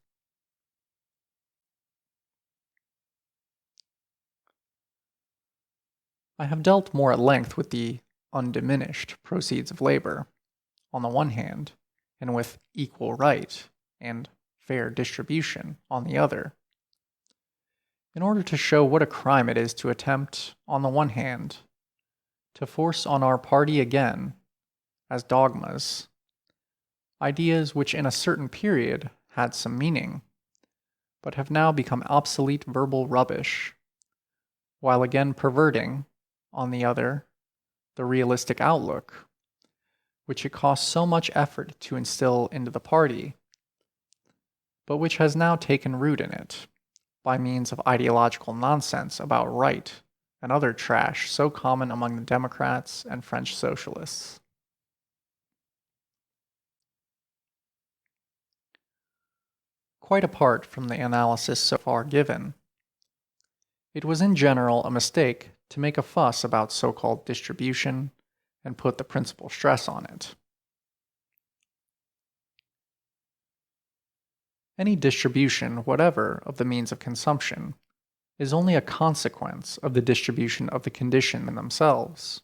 I have dealt more at length with the undiminished proceeds of labor, on the one hand, and with equal right and fair distribution on the other, in order to show what a crime it is to attempt, on the one hand, to force on our party again, as dogmas, ideas which in a certain period had some meaning, but have now become obsolete verbal rubbish, while again perverting, on the other, the realistic outlook, which it cost so much effort to instill into the party, but which has now taken root in it, by means of ideological nonsense about right and other trash so common among the Democrats and French socialists. Quite apart from the analysis so far given, it was in general a mistake to make a fuss about so-called distribution and put the principal stress on it. Any distribution whatever of the means of consumption is only a consequence of the distribution of the conditions in themselves.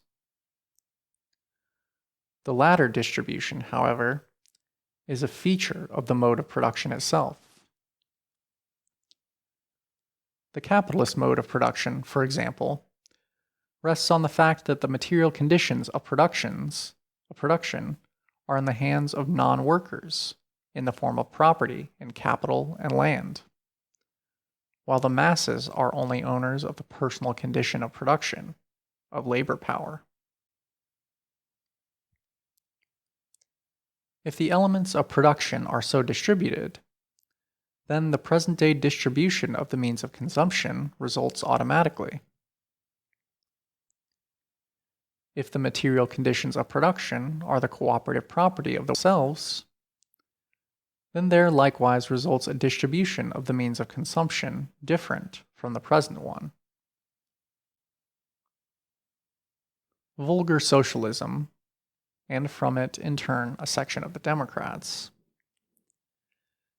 The latter distribution, however, is a feature of the mode of production itself. The capitalist mode of production, for example, rests on the fact that the material conditions of production are in the hands of non-workers in the form of property in capital and land, while the masses are only owners of the personal condition of production, of labor power. If the elements of production are so distributed, then the present-day distribution of the means of consumption results automatically. If the material conditions of production are the cooperative property of themselves, then there likewise results a distribution of the means of consumption different from the present one. Vulgar socialism, and from it in turn a section of the Democrats,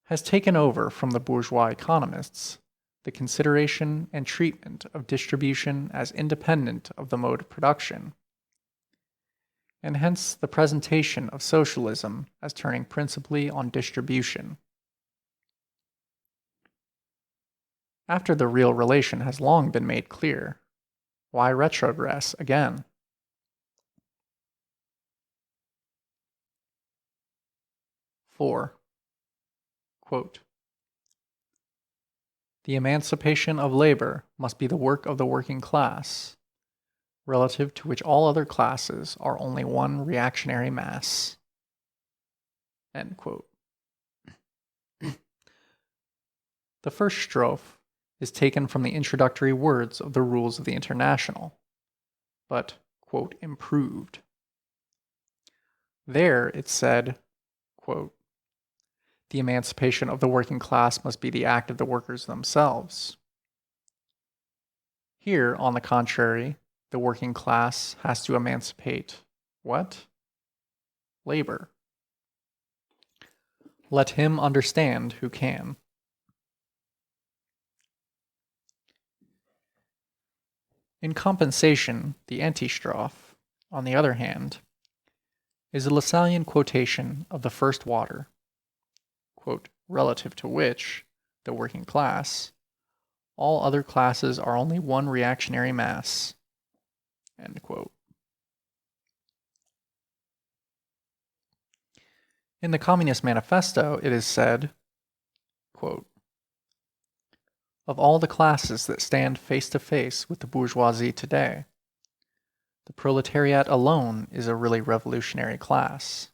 has taken over from the bourgeois economists the consideration and treatment of distribution as independent of the mode of production, and hence the presentation of socialism as turning principally on distribution. After the real relation has long been made clear, why retrogress again? Quote, the emancipation of labor must be the work of the working class, relative to which all other classes are only one reactionary mass. End quote. The first strophe is taken from the introductory words of the Rules of the International, but, quote, improved. There it said, quote, the emancipation of the working class must be the act of the workers themselves. Here, on the contrary, the working class has to emancipate what? Labor. Let him understand who can. In compensation, the antistrophe, on the other hand, is a Lassallean quotation of the first water, quote, relative to which, the working class, all other classes are only one reactionary mass. End quote. In the Communist Manifesto, it is said, quote, of all the classes that stand face to face with the bourgeoisie today, the proletariat alone is a really revolutionary class.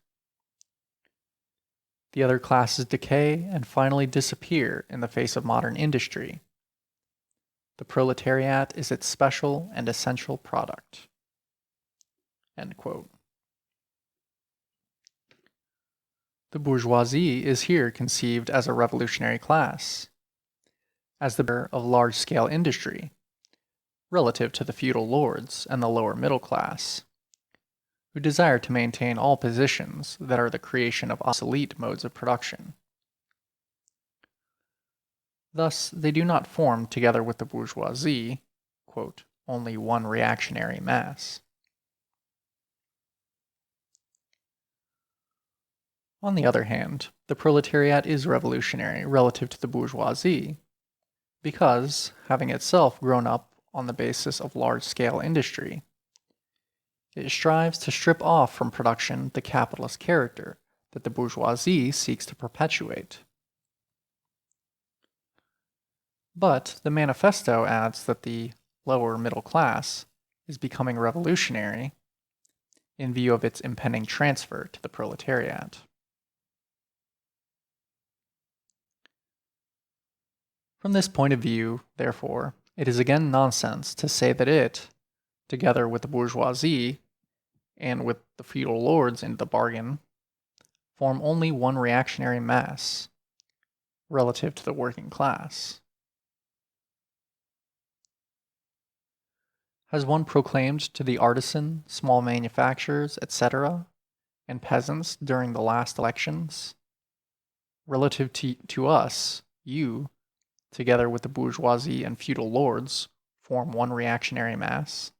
The other classes decay and finally disappear in the face of modern industry. The proletariat is its special and essential product. End quote. The bourgeoisie is here conceived as a revolutionary class, as the bearer of large-scale industry, relative to the feudal lords and the lower middle class, who desire to maintain all positions that are the creation of obsolete modes of production. Thus, they do not form, together with the bourgeoisie, quote, only one reactionary mass. On the other hand, the proletariat is revolutionary relative to the bourgeoisie, because, having itself grown up on the basis of large-scale industry, it strives to strip off from production the capitalist character that the bourgeoisie seeks to perpetuate. But the manifesto adds that the lower middle class is becoming revolutionary in view of its impending transfer to the proletariat. From this point of view, therefore, it is again nonsense to say that it, together with the bourgeoisie, and with the feudal lords into the bargain, form only one reactionary mass, relative to the working class. Has one proclaimed to the artisan, small manufacturers, etc., and peasants during the last elections, relative to us, you, together with the bourgeoisie and feudal lords, form one reactionary mass?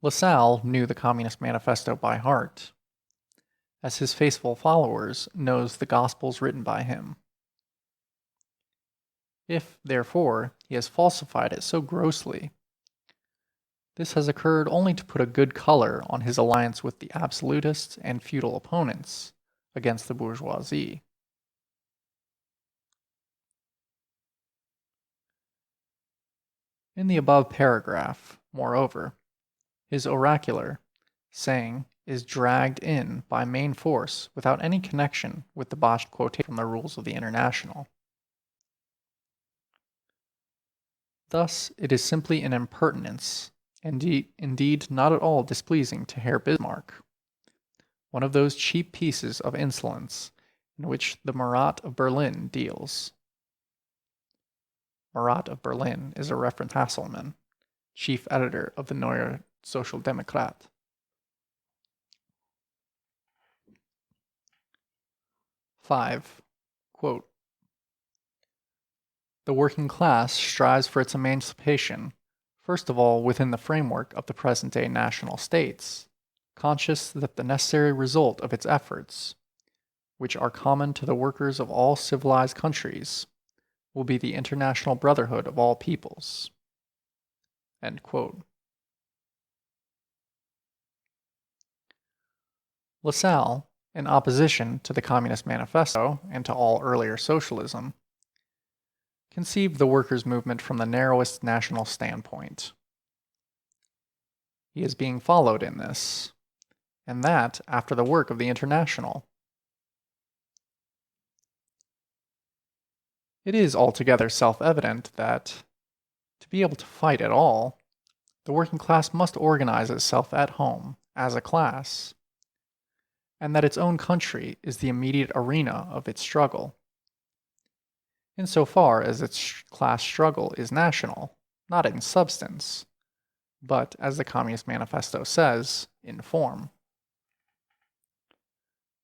Lassalle knew the Communist Manifesto by heart, as his faithful followers knows the Gospels written by him. If, therefore, he has falsified it so grossly, this has occurred only to put a good color on his alliance with the absolutists and feudal opponents against the bourgeoisie. In the above paragraph, moreover, his oracular saying is dragged in by main force without any connection with the botched quotation from the rules of the International. Thus, it is simply an impertinence, indeed not at all displeasing to Herr Bismarck, one of those cheap pieces of insolence in which the Marat of Berlin deals. Marat of Berlin is a reference to Hasselmann, chief editor of the Neue Sozialdemokrat. Quote, the working class strives for its emancipation, first of all within the framework of the present-day national states, conscious that the necessary result of its efforts, which are common to the workers of all civilized countries, will be the international brotherhood of all peoples. End quote. Lassalle, in opposition to the Communist Manifesto and to all earlier socialism, conceived the workers' movement from the narrowest national standpoint. He is being followed in this, and that after the work of the International. It is altogether self-evident that, to be able to fight at all, the working class must organize itself at home as a class, and that its own country is the immediate arena of its struggle, insofar as its class struggle is national, not in substance, but, as the Communist Manifesto says, in form.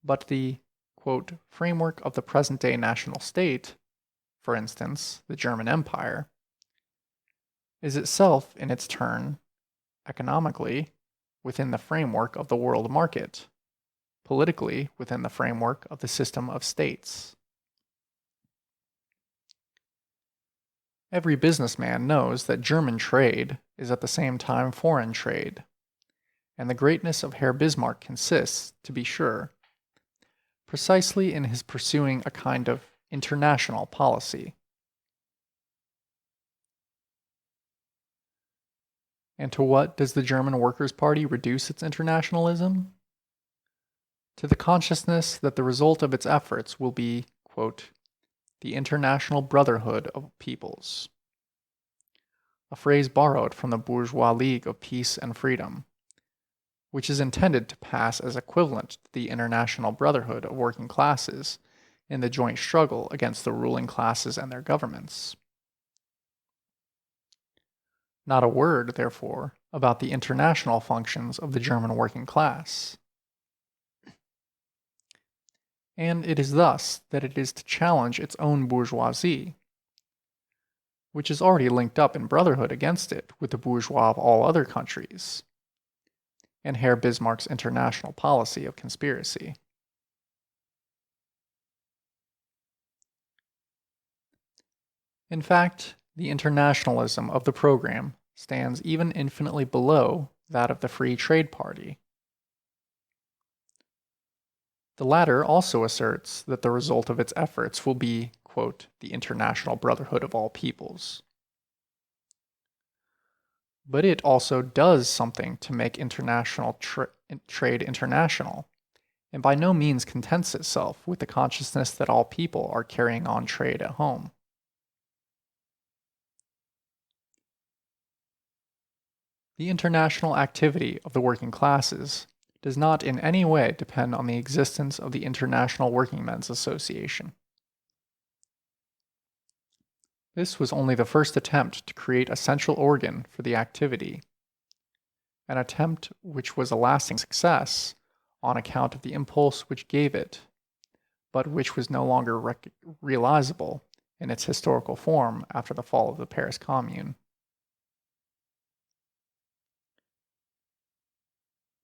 But the, quote, framework of the present-day national state, for instance, the German Empire, is itself, in its turn, economically, within the framework of the world market, politically within the framework of the system of states. Every businessman knows that German trade is at the same time foreign trade, and the greatness of Herr Bismarck consists, to be sure, precisely in his pursuing a kind of international policy. And to what does the German Workers' Party reduce its internationalism? To the consciousness that the result of its efforts will be, quote, the international brotherhood of peoples, a phrase borrowed from the Bourgeois League of Peace and Freedom, which is intended to pass as equivalent to the international brotherhood of working classes in the joint struggle against the ruling classes and their governments. Not a word, therefore, about the international functions of the German working class. And it is thus that it is to challenge its own bourgeoisie, which is already linked up in brotherhood against it with the bourgeois of all other countries, and Herr Bismarck's international policy of conspiracy. In fact, the internationalism of the program stands even infinitely below that of the Free Trade Party. The latter also asserts that the result of its efforts will be, quote, the international brotherhood of all peoples. But it also does something to make international trade international, and by no means contents itself with the consciousness that all people are carrying on trade at home. The international activity of the working classes does not in any way depend on the existence of the International Workingmen's Association. This was only the first attempt to create a central organ for the activity, an attempt which was a lasting success on account of the impulse which gave it, but which was no longer realizable in its historical form after the fall of the Paris Commune.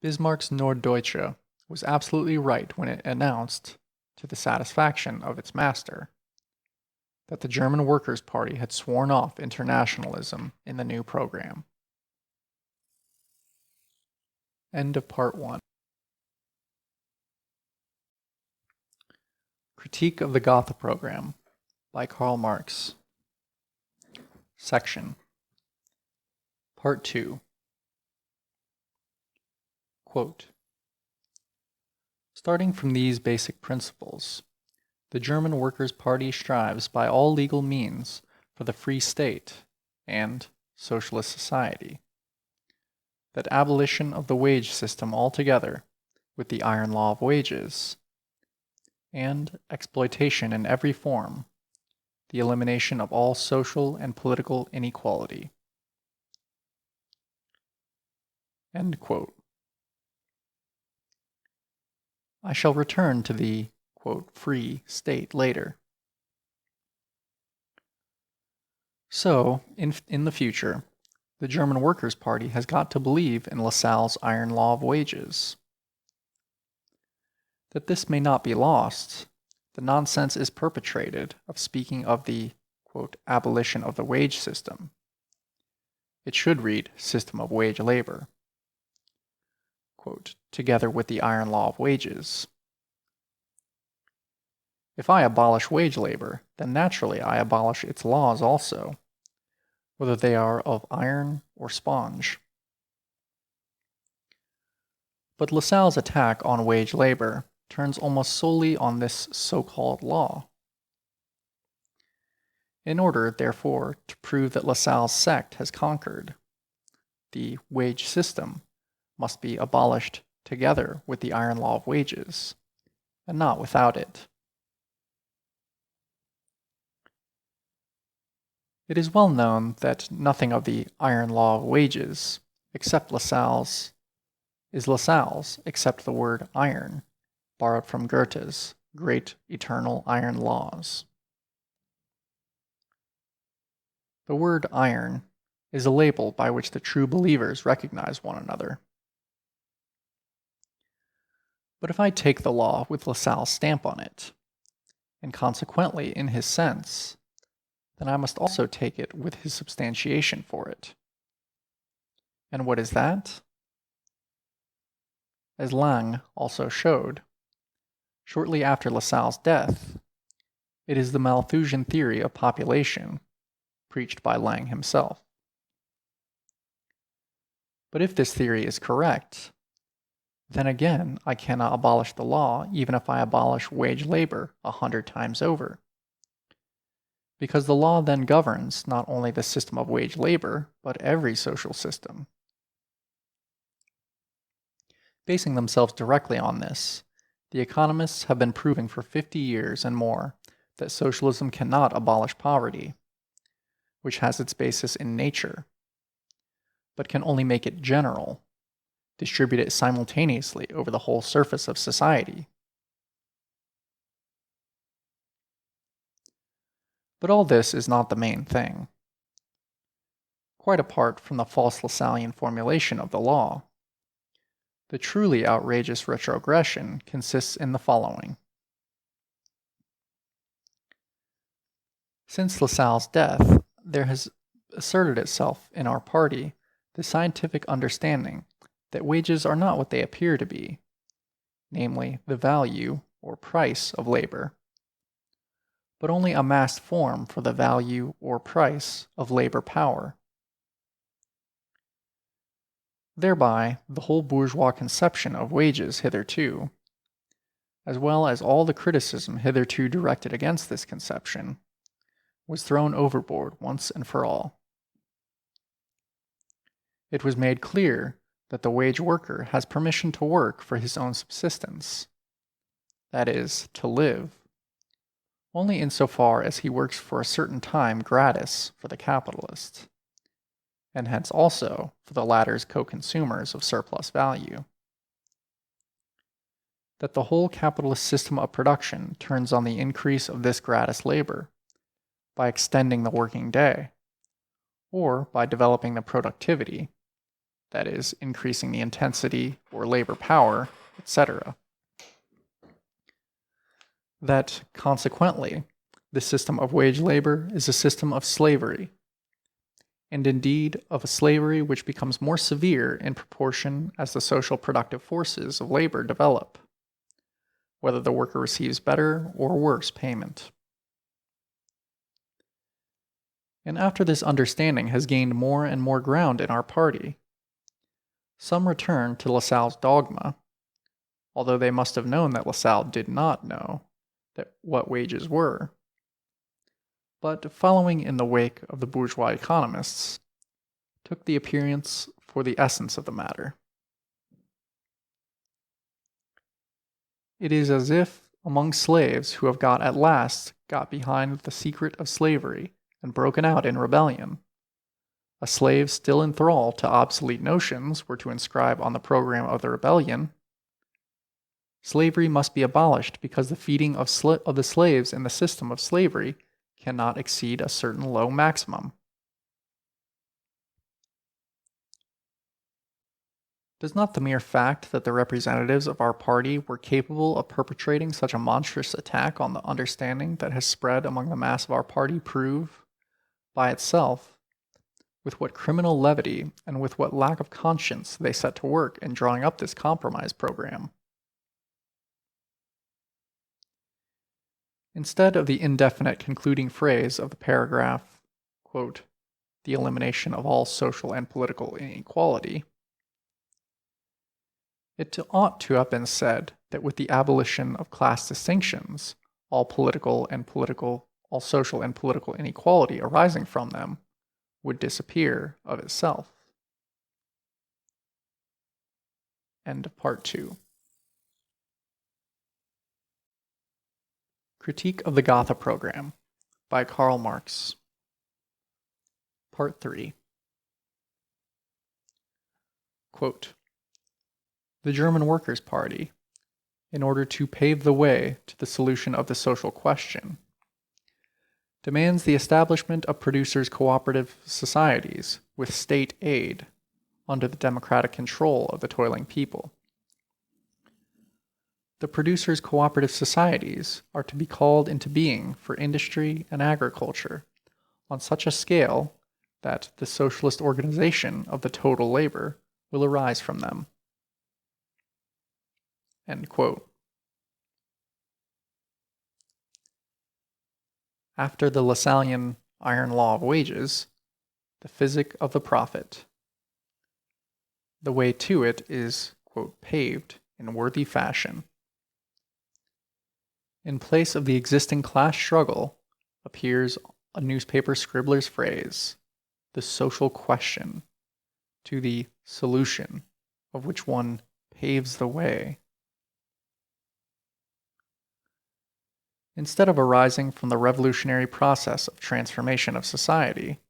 Bismarck's Norddeutsche was absolutely right when it announced, to the satisfaction of its master, that the German Workers' Party had sworn off internationalism in the new program. End of Part 1. Critique of the Gotha Program by Karl Marx. Section. Part 2. Quote, starting from these basic principles, the German Workers' Party strives by all legal means for the free state and socialist society, that abolition of the wage system altogether, with the iron law of wages, and exploitation in every form, the elimination of all social and political inequality. End quote. I shall return to the, quote, free state later. So, in the future, the German Workers' Party has got to believe in Lassalle's iron law of wages. That this may not be lost, the nonsense is perpetrated of speaking of the, quote, abolition of the wage system. It should read system of wage labor, quote, together with the iron law of wages. If I abolish wage labor, then naturally I abolish its laws also, whether they are of iron or sponge. But Lassalle's attack on wage labor turns almost solely on this so-called law. In order, therefore, to prove that Lassalle's sect has conquered, the wage system must be abolished together with the iron law of wages, and not without it. It is well known that nothing of the iron law of wages, except Lassalle's, is Lassalle's, except the word iron, borrowed from Goethe's great eternal iron laws. The word iron is a label by which the true believers recognize one another. But if I take the law with Lassalle's stamp on it, and consequently in his sense, then I must also take it with his substantiation for it. And what is that? As Lang also showed, shortly after Lassalle's death, it is the Malthusian theory of population, preached by Lang himself. But if this theory is correct, then again I cannot abolish the law even if I abolish wage labor 100 times over. Because the law then governs not only the system of wage labor, but every social system. Basing themselves directly on this, the economists have been proving for 50 years and more that socialism cannot abolish poverty, which has its basis in nature, but can only make it general, distribute it simultaneously over the whole surface of society. But all this is not the main thing. Quite apart from the false Lassallean formulation of the law, the truly outrageous retrogression consists in the following. Since Lassalle's death, there has asserted itself in our party the scientific understanding that wages are not what they appear to be, namely the value or price of labor, but only a masked form for the value or price of labor power. Thereby, the whole bourgeois conception of wages hitherto, as well as all the criticism hitherto directed against this conception, was thrown overboard once and for all. It was made clear that the wage worker has permission to work for his own subsistence, that is, to live, only insofar as he works for a certain time gratis for the capitalist, and hence also for the latter's co-consumers of surplus value. That the whole capitalist system of production turns on the increase of this gratis labor by extending the working day, or by developing the productivity, that is, increasing the intensity or labor power, etc. That, consequently, the system of wage labor is a system of slavery, and indeed of a slavery which becomes more severe in proportion as the social productive forces of labor develop, whether the worker receives better or worse payment. And after this understanding has gained more and more ground in our party, some return to Lassalle's dogma, although they must have known that Lassalle did not know what wages were, but following in the wake of the bourgeois economists, took the appearance for the essence of the matter. It is as if among slaves who have at last got behind the secret of slavery and broken out in rebellion, a slave still in thrall to obsolete notions were to inscribe on the program of the rebellion, slavery must be abolished because the feeding of the slaves in the system of slavery cannot exceed a certain low maximum. Does not the mere fact that the representatives of our party were capable of perpetrating such a monstrous attack on the understanding that has spread among the mass of our party prove, by itself, with what criminal levity and with what lack of conscience they set to work in drawing up this compromise program? Instead of the indefinite concluding phrase of the paragraph, quote, "the elimination of all social and political inequality," it ought to have been said that with the abolition of class distinctions, all social and political inequality arising from them would disappear of itself. End of part 2. Critique of the Gotha Program by Karl Marx. Part 3. Quote, "The German Workers' Party, in order to pave the way to the solution of the social question, demands the establishment of producers' cooperative societies with state aid under the democratic control of the toiling people. The producers' cooperative societies are to be called into being for industry and agriculture on such a scale that the socialist organization of the total labor will arise from them." End quote. After the Lassallean iron law of wages, the physic of the profit, the way to it is, quote, "paved in worthy fashion." In place of the existing class struggle appears a newspaper scribbler's phrase, "the social question," to the solution of which one paves the way. Instead of arising from the revolutionary process of transformation of society,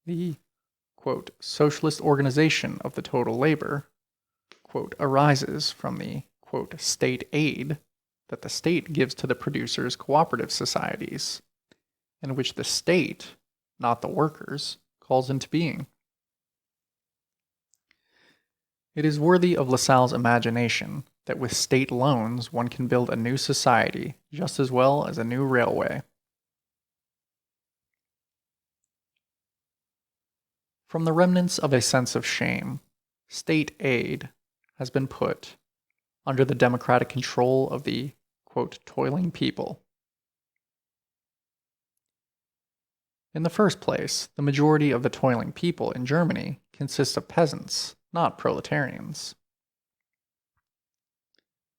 the, quote, "socialist organization of the total labor," quote, arises from the, quote, "state aid" that the state gives to the producers' cooperative societies, and which the state, not the workers, calls into being. It is worthy of Lassalle's imagination that with state loans one can build a new society just as well as a new railway. From the remnants of a sense of shame, state aid has been put under the democratic control of the, quote, "toiling people." In the first place, the majority of the toiling people in Germany consists of peasants, not proletarians.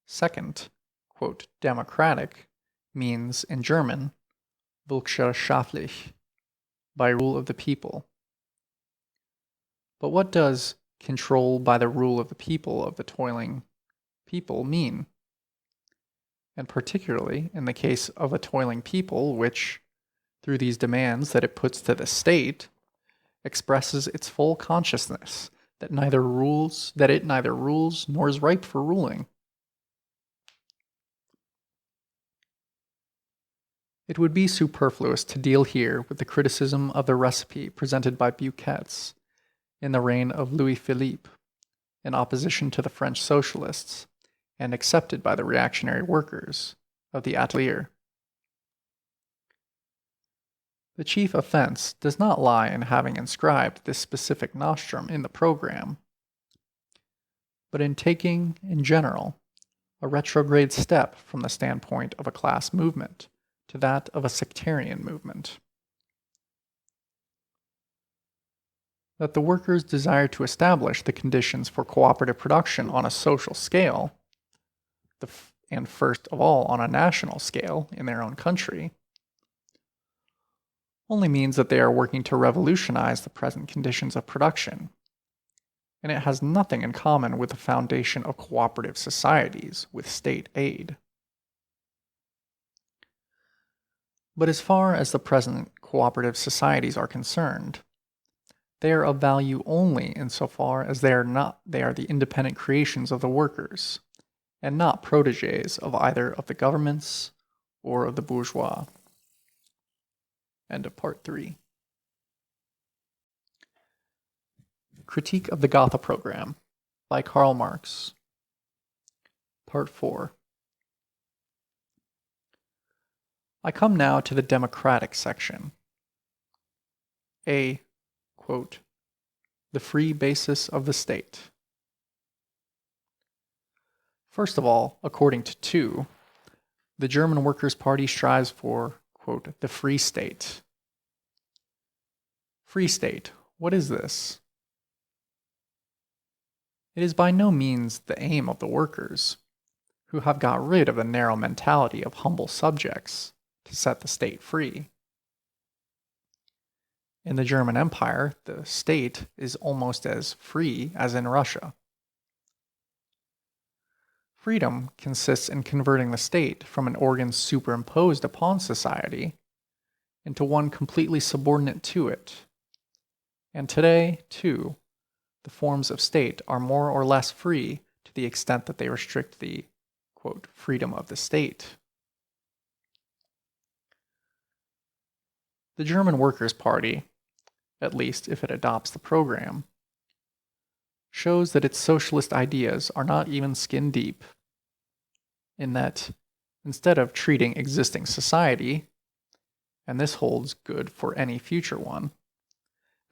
Second, quote, "democratic" means in German volkswirtschaftlich, by rule of the people. But what does control by the rule of the people of the toiling people mean? And particularly in the case of a toiling people which, through these demands that it puts to the state, expresses its full consciousness that it neither rules nor is ripe for ruling. It would be superfluous to deal here with the criticism of the recipe presented by Bucquet's in the reign of Louis Philippe, in opposition to the French socialists, and accepted by the reactionary workers of the Atelier. The chief offense does not lie in having inscribed this specific nostrum in the program, but in taking, in general, a retrograde step from the standpoint of a class movement to that of a sectarian movement. That the workers desire to establish the conditions for cooperative production on a social scale, and first of all on a national scale in their own country, only means that they are working to revolutionize the present conditions of production, and it has nothing in common with the foundation of cooperative societies with state aid. But as far as the present cooperative societies are concerned, they are of value only insofar as they are the independent creations of the workers, and not protégés of either of the governments or of the bourgeois. End of part 3. Critique of the Gotha Program by Karl Marx. Part 4. I come now to the democratic section. A, quote, the free basis of the state. First of all, according to 2, the German Workers' Party strives for, quote, the free state. Free state, what is this? It is by no means the aim of the workers, who have got rid of the narrow mentality of humble subjects, to set the state free. In the German Empire, the state is almost as free as in Russia. Freedom consists in converting the state from an organ superimposed upon society into one completely subordinate to it. And today, too, the forms of state are more or less free to the extent that they restrict the, quote, freedom of the state. The German Workers' Party, at least if it adopts the program, shows that its socialist ideas are not even skin deep, in that instead of treating existing society, and this holds good for any future one,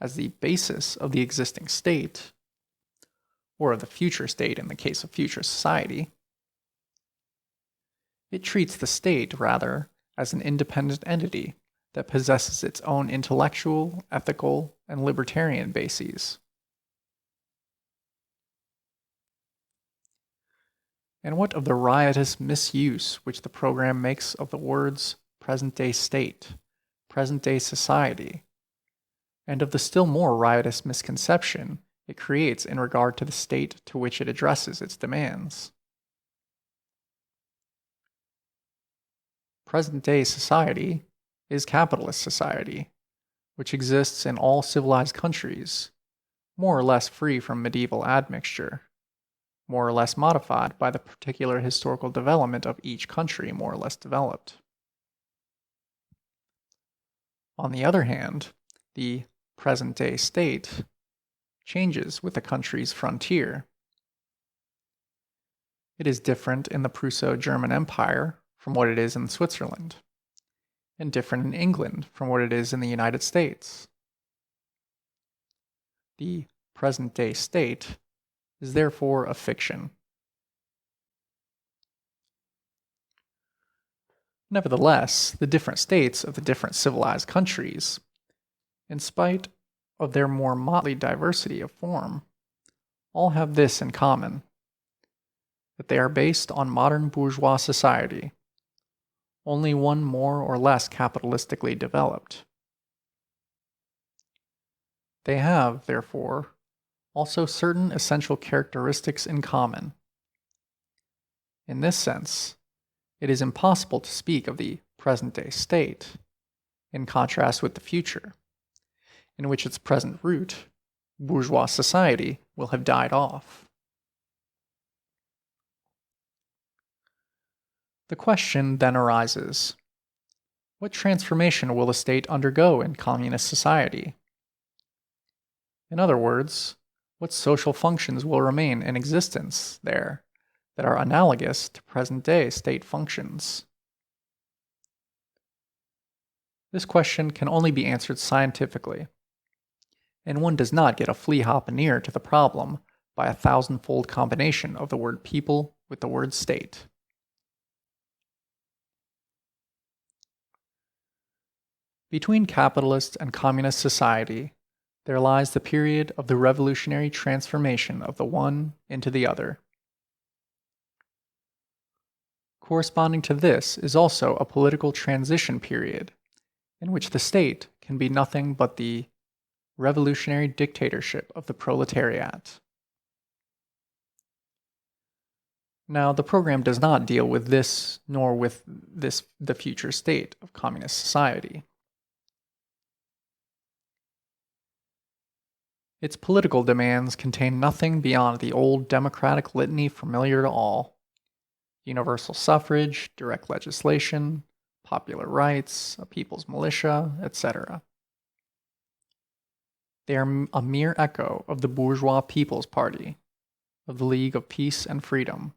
as the basis of the existing state, or of the future state in the case of future society, it treats the state rather as an independent entity that possesses its own intellectual, ethical, and libertarian bases. And what of the riotous misuse which the program makes of the words present-day state, present-day society, and of the still more riotous misconception it creates in regard to the state to which it addresses its demands? Present-day society is capitalist society, which exists in all civilized countries, more or less free from medieval admixture, more or less modified by the particular historical development of each country more or less developed. On the other hand, the present-day state changes with the country's frontier. It is different in the Prusso-German Empire from what it is in Switzerland, and different in England from what it is in the United States. The present-day state is therefore a fiction. Nevertheless, the different states of the different civilized countries, in spite of their more motley diversity of form, all have this in common, that they are based on modern bourgeois society, only one more or less capitalistically developed. They have, therefore, also certain essential characteristics in common. In this sense, it is impossible to speak of the present-day state, in contrast with the future, in which its present root, bourgeois society, will have died off. The question then arises, what transformation will the state undergo in communist society? In other words, what social functions will remain in existence there that are analogous to present-day state functions? This question can only be answered scientifically, and one does not get a flea-hop near to the problem by a thousand-fold combination of the word people with the word state. Between capitalist and communist society, there lies the period of the revolutionary transformation of the one into the other. Corresponding to this is also a political transition period, in which the state can be nothing but the revolutionary dictatorship of the proletariat. Now, the program does not deal with this, nor with the future state of communist society. Its political demands contain nothing beyond the old democratic litany familiar to all: universal suffrage, direct legislation, popular rights, a people's militia, etc. They are a mere echo of the bourgeois People's Party, of the League of Peace and Freedom.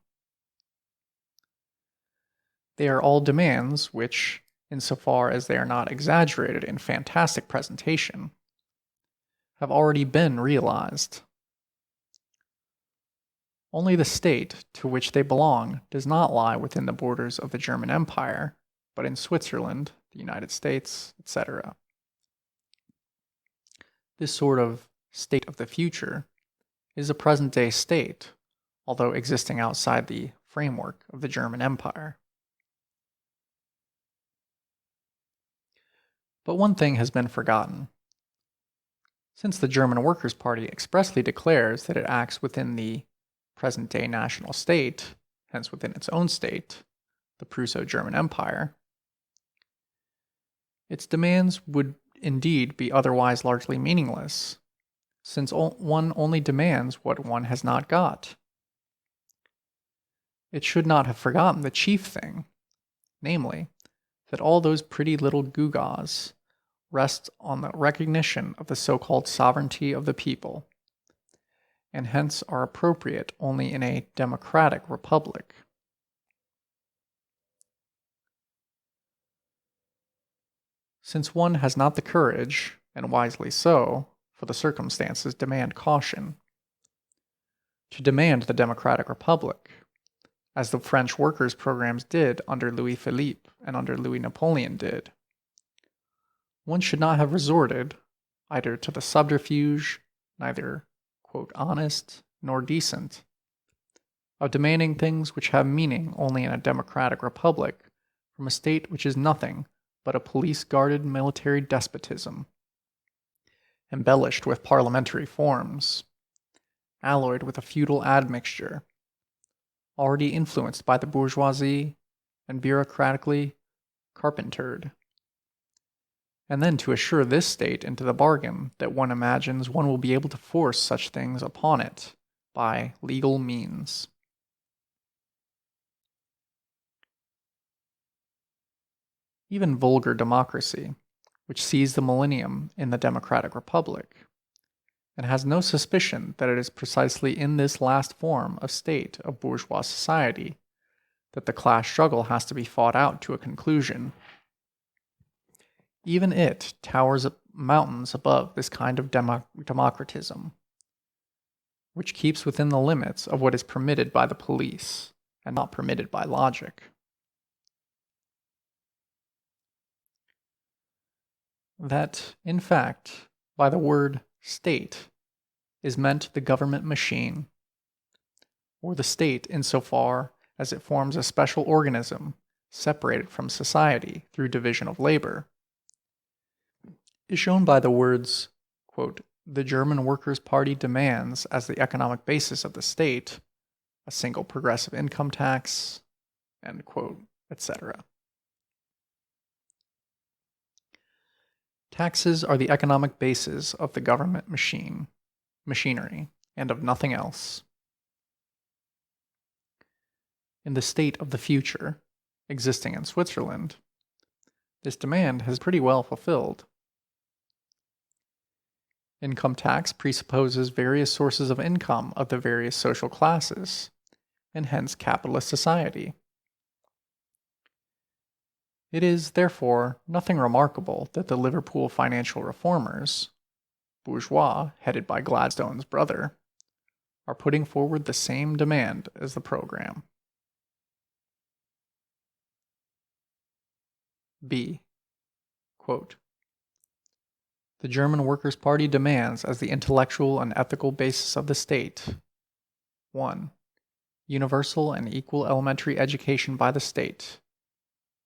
They are all demands which, insofar as they are not exaggerated in fantastic presentation, have already been realized. Only the state to which they belong does not lie within the borders of the German Empire, but in Switzerland, the United States, etc. This sort of state of the future is a present-day state, although existing outside the framework of the German Empire. But one thing has been forgotten. Since the German Workers' Party expressly declares that it acts within the present-day national state, hence within its own state, the Prusso-German Empire, its demands would indeed be otherwise largely meaningless, since one only demands what one has not got. It should not have forgotten the chief thing, namely, that all those pretty little gewgaws rest on the recognition of the so-called sovereignty of the people, and hence are appropriate only in a democratic republic. Since one has not the courage, and wisely so, for the circumstances demand caution, to demand the democratic republic, as the French workers' programs did under Louis Philippe and under Louis Napoleon did, one should not have resorted either to the subterfuge, neither quote, honest nor decent, of demanding things which have meaning only in a democratic republic from a state which is nothing but a police-guarded military despotism, embellished with parliamentary forms, alloyed with a feudal admixture, already influenced by the bourgeoisie and bureaucratically carpentered. And then to assure this state into the bargain that one imagines one will be able to force such things upon it by legal means. Even vulgar democracy, which sees the millennium in the democratic republic, and has no suspicion that it is precisely in this last form of state of bourgeois society that the class struggle has to be fought out to a conclusion. Even it towers mountains above this kind of democratism, which keeps within the limits of what is permitted by the police and not permitted by logic. That, in fact, by the word state is meant the government machine, or the state insofar as it forms a special organism separated from society through division of labor, is shown by the words, quote, the German Workers' Party demands as the economic basis of the state a single progressive income tax, end quote, etc. Taxes are the economic basis of the government machinery, and of nothing else. In the state of the future, existing in Switzerland, this demand has pretty well fulfilled. Income tax presupposes various sources of income of the various social classes, and hence capitalist society. It is, therefore, nothing remarkable that the Liverpool financial reformers, bourgeois headed by Gladstone's brother, are putting forward the same demand as the program. B. Quote, the German Workers' Party demands as the intellectual and ethical basis of the state 1. Universal and equal elementary education by the state,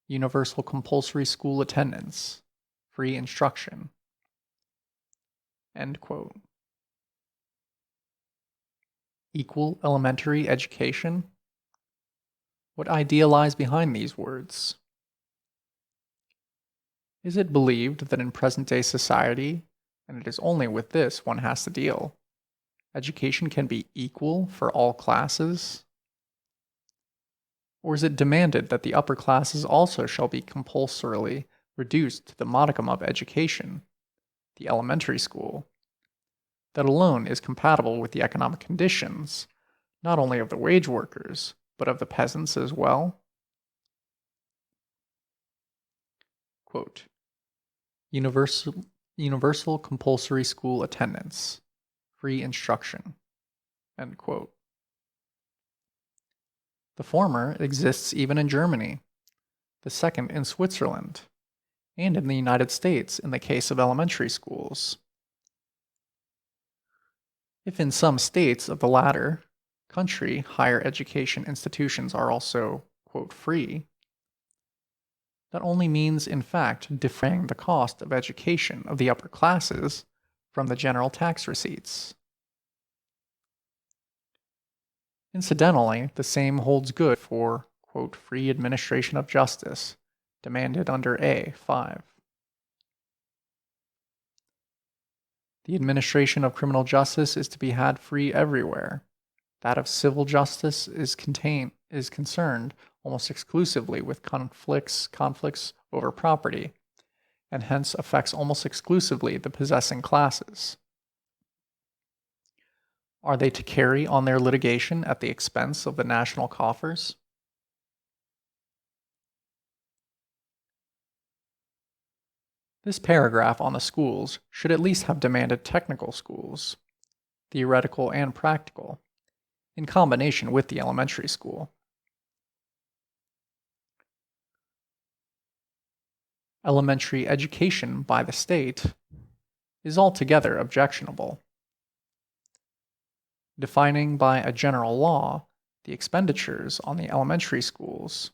universal compulsory school attendance, free instruction. End quote. Equal elementary education? What idea lies behind these words? Is it believed that in present-day society, and it is only with this one has to deal, education can be equal for all classes? Or is it demanded that the upper classes also shall be compulsorily reduced to the modicum of education, the elementary school, that alone is compatible with the economic conditions, not only of the wage workers, but of the peasants as well? Quote, universal compulsory school attendance, free instruction. End quote. The former exists even in Germany, the second in Switzerland, and in the United States in the case of elementary schools. If in some states of the latter country higher education institutions are also, quote, free, that only means, in fact, defraying the cost of education of the upper classes from the general tax receipts. Incidentally, the same holds good for, quote, free administration of justice, demanded under A5. The administration of criminal justice is to be had free everywhere. That of civil justice is concerned almost exclusively with conflicts over property, and hence affects almost exclusively the possessing classes. Are they to carry on their litigation at the expense of the national coffers? This paragraph on the schools should at least have demanded technical schools, theoretical and practical, in combination with the elementary school. Elementary education by the state is altogether objectionable. Defining by a general law the expenditures on the elementary schools,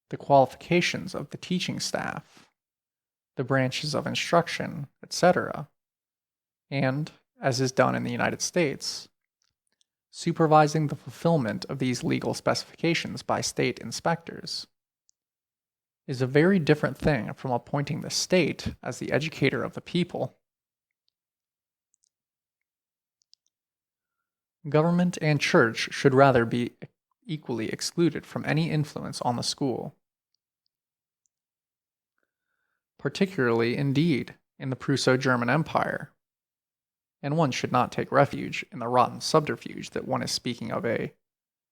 the qualifications of the teaching staff, the branches of instruction, etc., and, as is done in the United States, supervising the fulfillment of these legal specifications by state inspectors, is a very different thing from appointing the state as the educator of the people. Government and church should rather be equally excluded from any influence on the school. Particularly, indeed, in the Prusso-German Empire, and one should not take refuge in the rotten subterfuge that one is speaking of a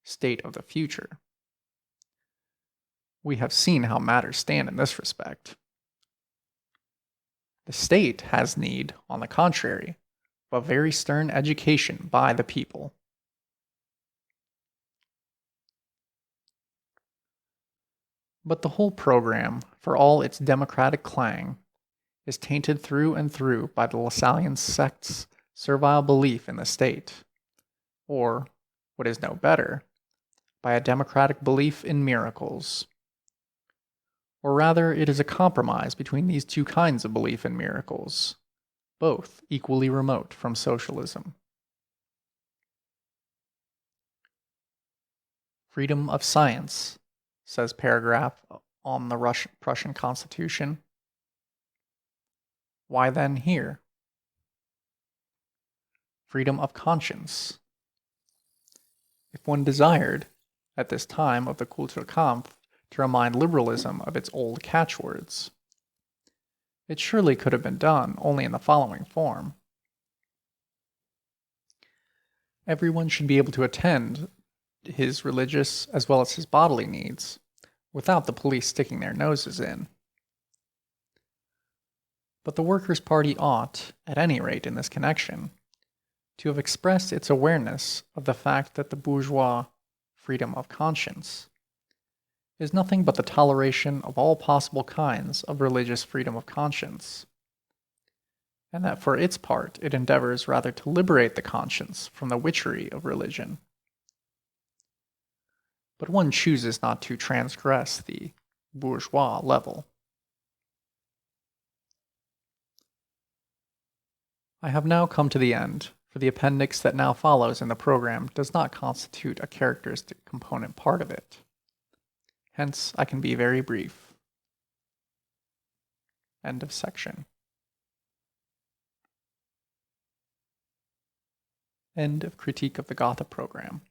state of the future. We have seen how matters stand in this respect. The state has need, on the contrary, of a very stern education by the people. But the whole program, for all its democratic clang, is tainted through and through by the Lassallean sect's servile belief in the state, or, what is no better, by a democratic belief in miracles. Or rather, it is a compromise between these two kinds of belief in miracles, both equally remote from socialism. Freedom of science, says paragraph on the Prussian Constitution. Why then here? Freedom of conscience. If one desired, at this time of the Kulturkampf, to remind liberalism of its old catchwords, it surely could have been done only in the following form. Everyone should be able to attend his religious as well as his bodily needs without the police sticking their noses in. But the Workers' Party ought, at any rate in this connection, to have expressed its awareness of the fact that the bourgeois freedom of conscience is nothing but the toleration of all possible kinds of religious freedom of conscience, and that for its part it endeavors rather to liberate the conscience from the witchery of religion. But one chooses not to transgress the bourgeois level. I have now come to the end, for the appendix that now follows in the program does not constitute a characteristic component part of it. Hence, I can be very brief. End of section. End of critique of the Gotha program.